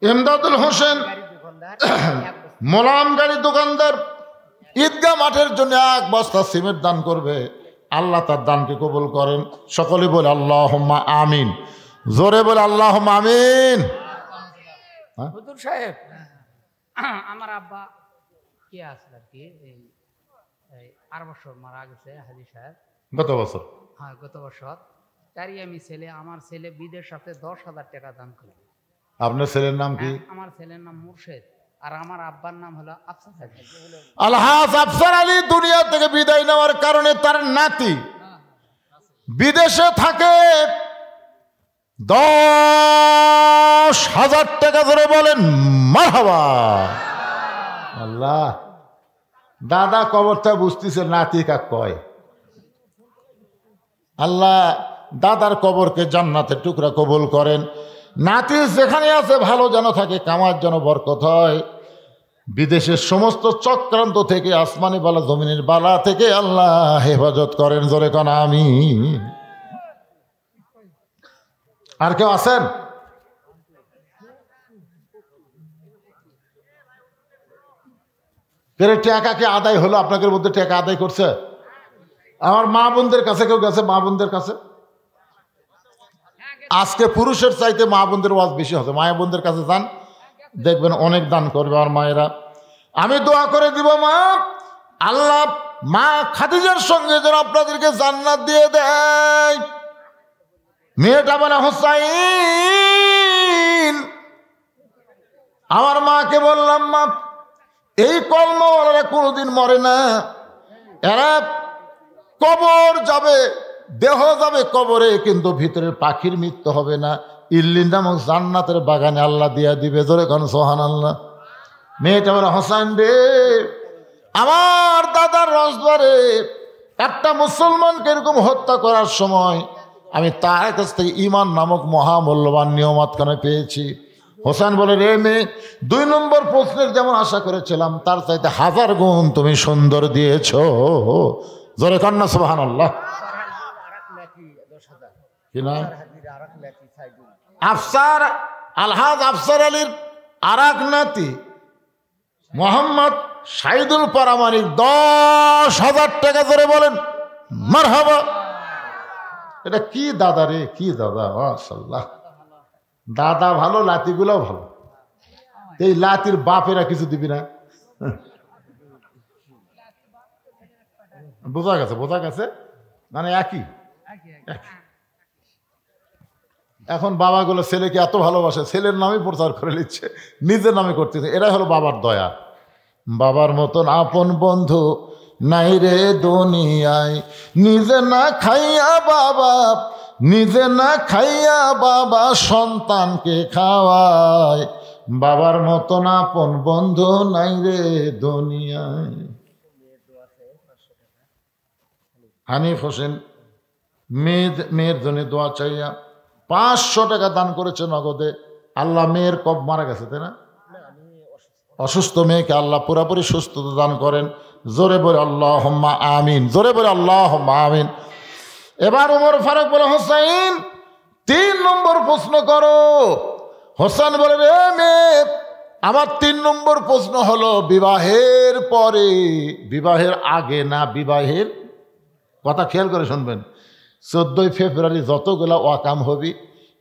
ইমদাদুল হোসেন মোলাম গাড়ি দোকানদার, ঈদগাহ মাঠের জন্য 1 বস্তা সিমেন্ট দান করবে। আল্লাহ তার দানকে কবুল করেন। সকলে বলে আল্লাহুম্মা আমিন, জোরে বলে আল্লাহুম্মা আমিন। হুজুর সাহেব, আমার আব্বা কি আসলে আর কি 8 বছর মারা গেছে, হাজি সাহেব গত বছর। হ্যাঁ, গত বছর। তারই আমি ছেলে, আমার ছেলে বিদের সাথে 10,000 টাকা দান করে। আপনার ছেলের নাম কি? আমার ছেলের নাম মুর্শেদ, আর আমার আব্বার নাম হলো আফসার আলী। আলহাজ আফসার আলী দুনিয়া থেকে বিদায় নেওয়ার কারণে তার নাতি বিদেশে থাকে। 10,000 টাকা ধরে বলেন মারহাবা। আল্লাহ, দাদা কবরটা বুঝতেছে, নাতি কাক কয়। আল্লাহ দাদার কবরকে জান্নাতের টুকরা কবুল করেন। নাতি যেখানে আছে ভালো যেন থাকে, কামার যেন বরকত হয়। বিদেশের সমস্ত চক্রান্ত থেকে, আসমানি বালা জমিনের বালা থেকে আল্লাহ হেফাজত করেন। জোরে কোন আমিন। আর কেউ আছেন? টাকা কি আদায় হলো? আপনাদের মধ্যে টাকা আদায় করছে? আমার মা বোনদের কাছে কেউ গেছে? মা বোনদের কাছে আজকে পুরুষের চাইতে মা বোনদের ওয়াজ বেশি হবে। মা বোনদের কাছে যান, দেখবেন অনেক দান করবে আমার মায়েরা। আমি দোয়া করে দিব, মা আল্লাহ মা খাদিজার সঙ্গে যেন আপনাদেরকে জান্নাত দিয়ে দেয়। মেয়েটা বলে হোসাইন, আমার মাকে বললাম, মা এই কলমাওয়ালারা কোনোদিন মরে না, এরা কবর যাবে, দেহ যাবে কবরে, কিন্তু ভিতরের পাখির মৃত্যু হবে না। ইল্লিন নামক জান্নাতের বাগানে আল্লাহ দিয়া দিবে। জোরে কোন সুবহানাল্লাহ। মেয়েটা বলে হোসাইন রে, আমার দাদার রসদ্বারে একটা মুসলমানকে এরকম হত্যা করার সময় আমি তার কাছ থেকে ঈমান নামক মহামূল্যবান নিয়ামতখানা পেয়েছি। হোসেন বলে, রে মেয়ে, 2 নম্বর প্রশ্নের যেমন আশা করেছিলাম তার চাইতে 1000 গুণ তুমি সুন্দর দিয়েছ। জোরে কন্যা সুবহানাল্লাহ। কি নাম? আফসার, আলহাজ আফসার আলীর আরাক নাতি মোহাম্মদ সাইদুল পারামানিক 10,000 টাকা ধরে বলেন মারহাবা। এটা কি দাদা রে, কি দাদা, মাশাআল্লাহ। দাদা ভালো, লাতিগুলোও ভালো। এই লাতির বাপেরা কিছু দিবি না? বোঝা গেছে মানে একই। এখন বাবাগুলো ছেলেকে এত ভালোবাসে, ছেলের নামে প্রচার করে নিচ্ছে, নিজের নামে করতেছে। এরাই হলো বাবার দয়া। বাবার মতন আপন বন্ধু নাই রে দুনিয়ায়, নিজে না খাইয়া বাবা সন্তানকে খাওয়ায়। বাবার মতন আপন বন্ধু নাই রে দুনিয়ায়। হানিফ হোসেন মেয়ের জন্য দোয়া চাইয়া 500 টাকা দান করেছে নগদে। আল্লাহ মেয়ের কব মারা গেছে, তাই না? অসুস্থ মেয়েকে আল্লাহ পুরাপুরি সুস্থতা দান করেন। জোরে বলে আল্লাহুম্মা আমিন, জোরে বলে আল্লাহুম্মা আমিন। এবার ওমর ফারুক বলে, হোসাইন 3 নম্বর প্রশ্ন করো। হোসেন বলে, রে মেয়ে, আমার 3 নম্বর প্রশ্ন হলো বিবাহের পরে, বিবাহের আগে না বিবাহের। কথা খেয়াল করে শুনবেন। 14 ফেব্রুয়ারি যতগুলা ওয়াকাম হবি,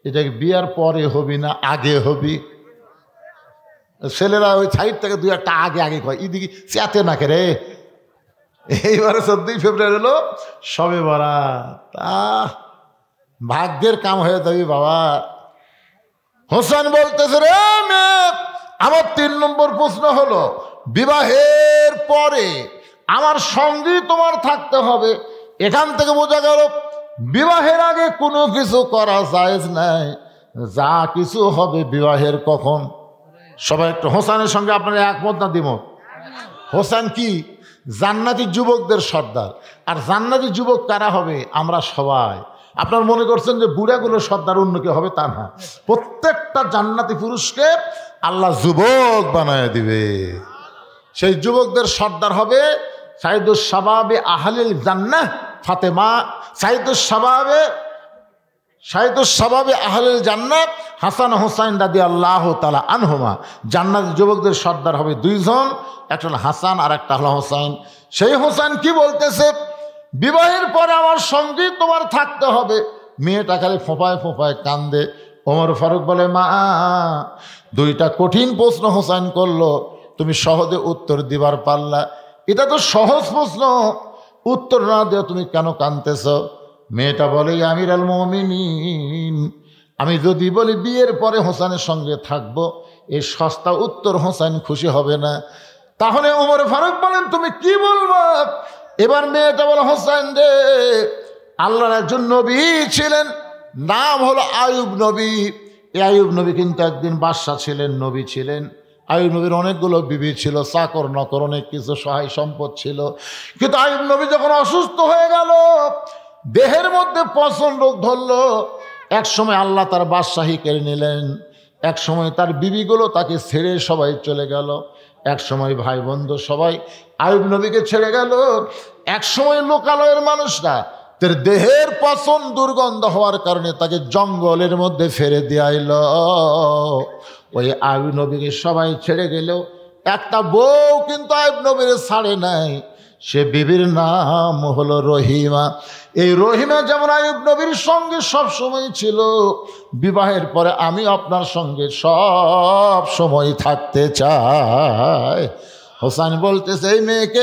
এটা বিয়ার পরে হবি না আগে হবি? ছেলেরা ওই সাইড থেকে 2-1টা আগে কয়, ইদিকে চেতে না কে রে। এইবারে 14 ফেব্রুয়ারি হলো সবে বরাত, ভাগ্যের কাম হয়ে যাবি বাবা। হোসেন বলতেছে, রে মেয়ে, আমার 3 নম্বর প্রশ্ন হলো বিবাহের পরে আমার সঙ্গী তোমার থাকতে হবে। এখান থেকে বোঝা গেল বিবাহের আগে কোনো কিছু করা জায়েজ নাই, যা কিছু হবে বিবাহের কখন। সবাই একটু হোসেনের সঙ্গে আপনারা একমত না দ্বিমত? হোসেন কি জান্নাতি যুবকদের সর্দার। আর জান্নাতি যুবক কারা হবে? আমরা সবাই। আপনার মনে করছেন যে বুড়াগুলো সর্দার অন্য কেউ হবে, তা না। প্রত্যেকটা জান্নাতি পুরুষকে আল্লাহ যুবক বানায় দিবে। সেই যুবকদের সর্দার হবে সাইদুস শাবাবে আহলিল জান্নাহ ফাতেমা, সাইদুস শাবাবে আহলিল জান্নাত হাসান হোসাইন রাদিয়াল্লাহু তাআলা আনহুমা। জান্নাত যুবকদের সর্দার হবে 2 জন, একটা হলো হাসান আর একটা হলো হোসাইন। সেই হোসাইন কি বলতেছে, বিবাহের পরে আমার সঙ্গী তোমার থাকতে হবে। মেয়েটা খালি ফোঁপায় কান্দে। ওমর ফারুক বলে, মা, 2টা কঠিন প্রশ্ন হোসাইন করলো, তুমি সহজে উত্তর দিবার পারলা। এটা তো সহজ প্রশ্ন, উত্তর না দিয়ে তুমি কেন কাঁদতেছ? মেয়েটা বলে, আমিরুল মুমিনিন, আমি যদি বলি বিয়ের পরে হোসেনের সঙ্গে থাকবো, এই সস্তা উত্তর হোসেন খুশি হবে না। তাহলে ওমর ফারুক বলেন, তুমি কি বলবো? এবার মেয়েটা বলে, হোসেন রে, আল্লাহর একজন নবী ছিলেন, নাম হলো আয়ুব নবী। এই আয়ুব নবী কিন্তু একদিন বাদশা ছিলেন, নবী ছিলেন। আয়ুব নবীর অনেকগুলো বিবি ছিল, চাকর নকর, অনেক কিছু সহায় সম্পদ ছিল। কিন্তু আয়ুব নবী যখন অসুস্থ হয়ে গেল, দেহের মধ্যে পচন রোগ ধরলো, এক সময় আল্লাহ তার বাদশাহী কেড়ে নিলেন, এক সময় তার বিবিগুলো তাকে ছেড়ে সবাই চলে গেল, এক সময় ভাই বন্ধু সবাই আয়ুব নবীকে ছেড়ে গেল। এক সময় লোকালয়ের মানুষরা তার দেহের পচন দুর্গন্ধ হওয়ার কারণে তাকে জঙ্গলের মধ্যে ফেলে দিয়ে আইল। ওই আয়ুব নবীকে সবাই ছেড়ে গেলেও একটা বউ কিন্তু আয়ুব নবীর ছাড়ে নাই। সে বিবির নাম হলো রহিমা। এই রহিমা যেমন আয়ুব নবীর সঙ্গে সব সময় ছিল, বিবাহের পরে আমি আপনার সঙ্গে সব সময় থাকতে চাই। হোসেন বলতেছে, এই মেয়েকে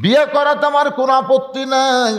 বিয়ে করাতে আমার কোনো আপত্তি নাই,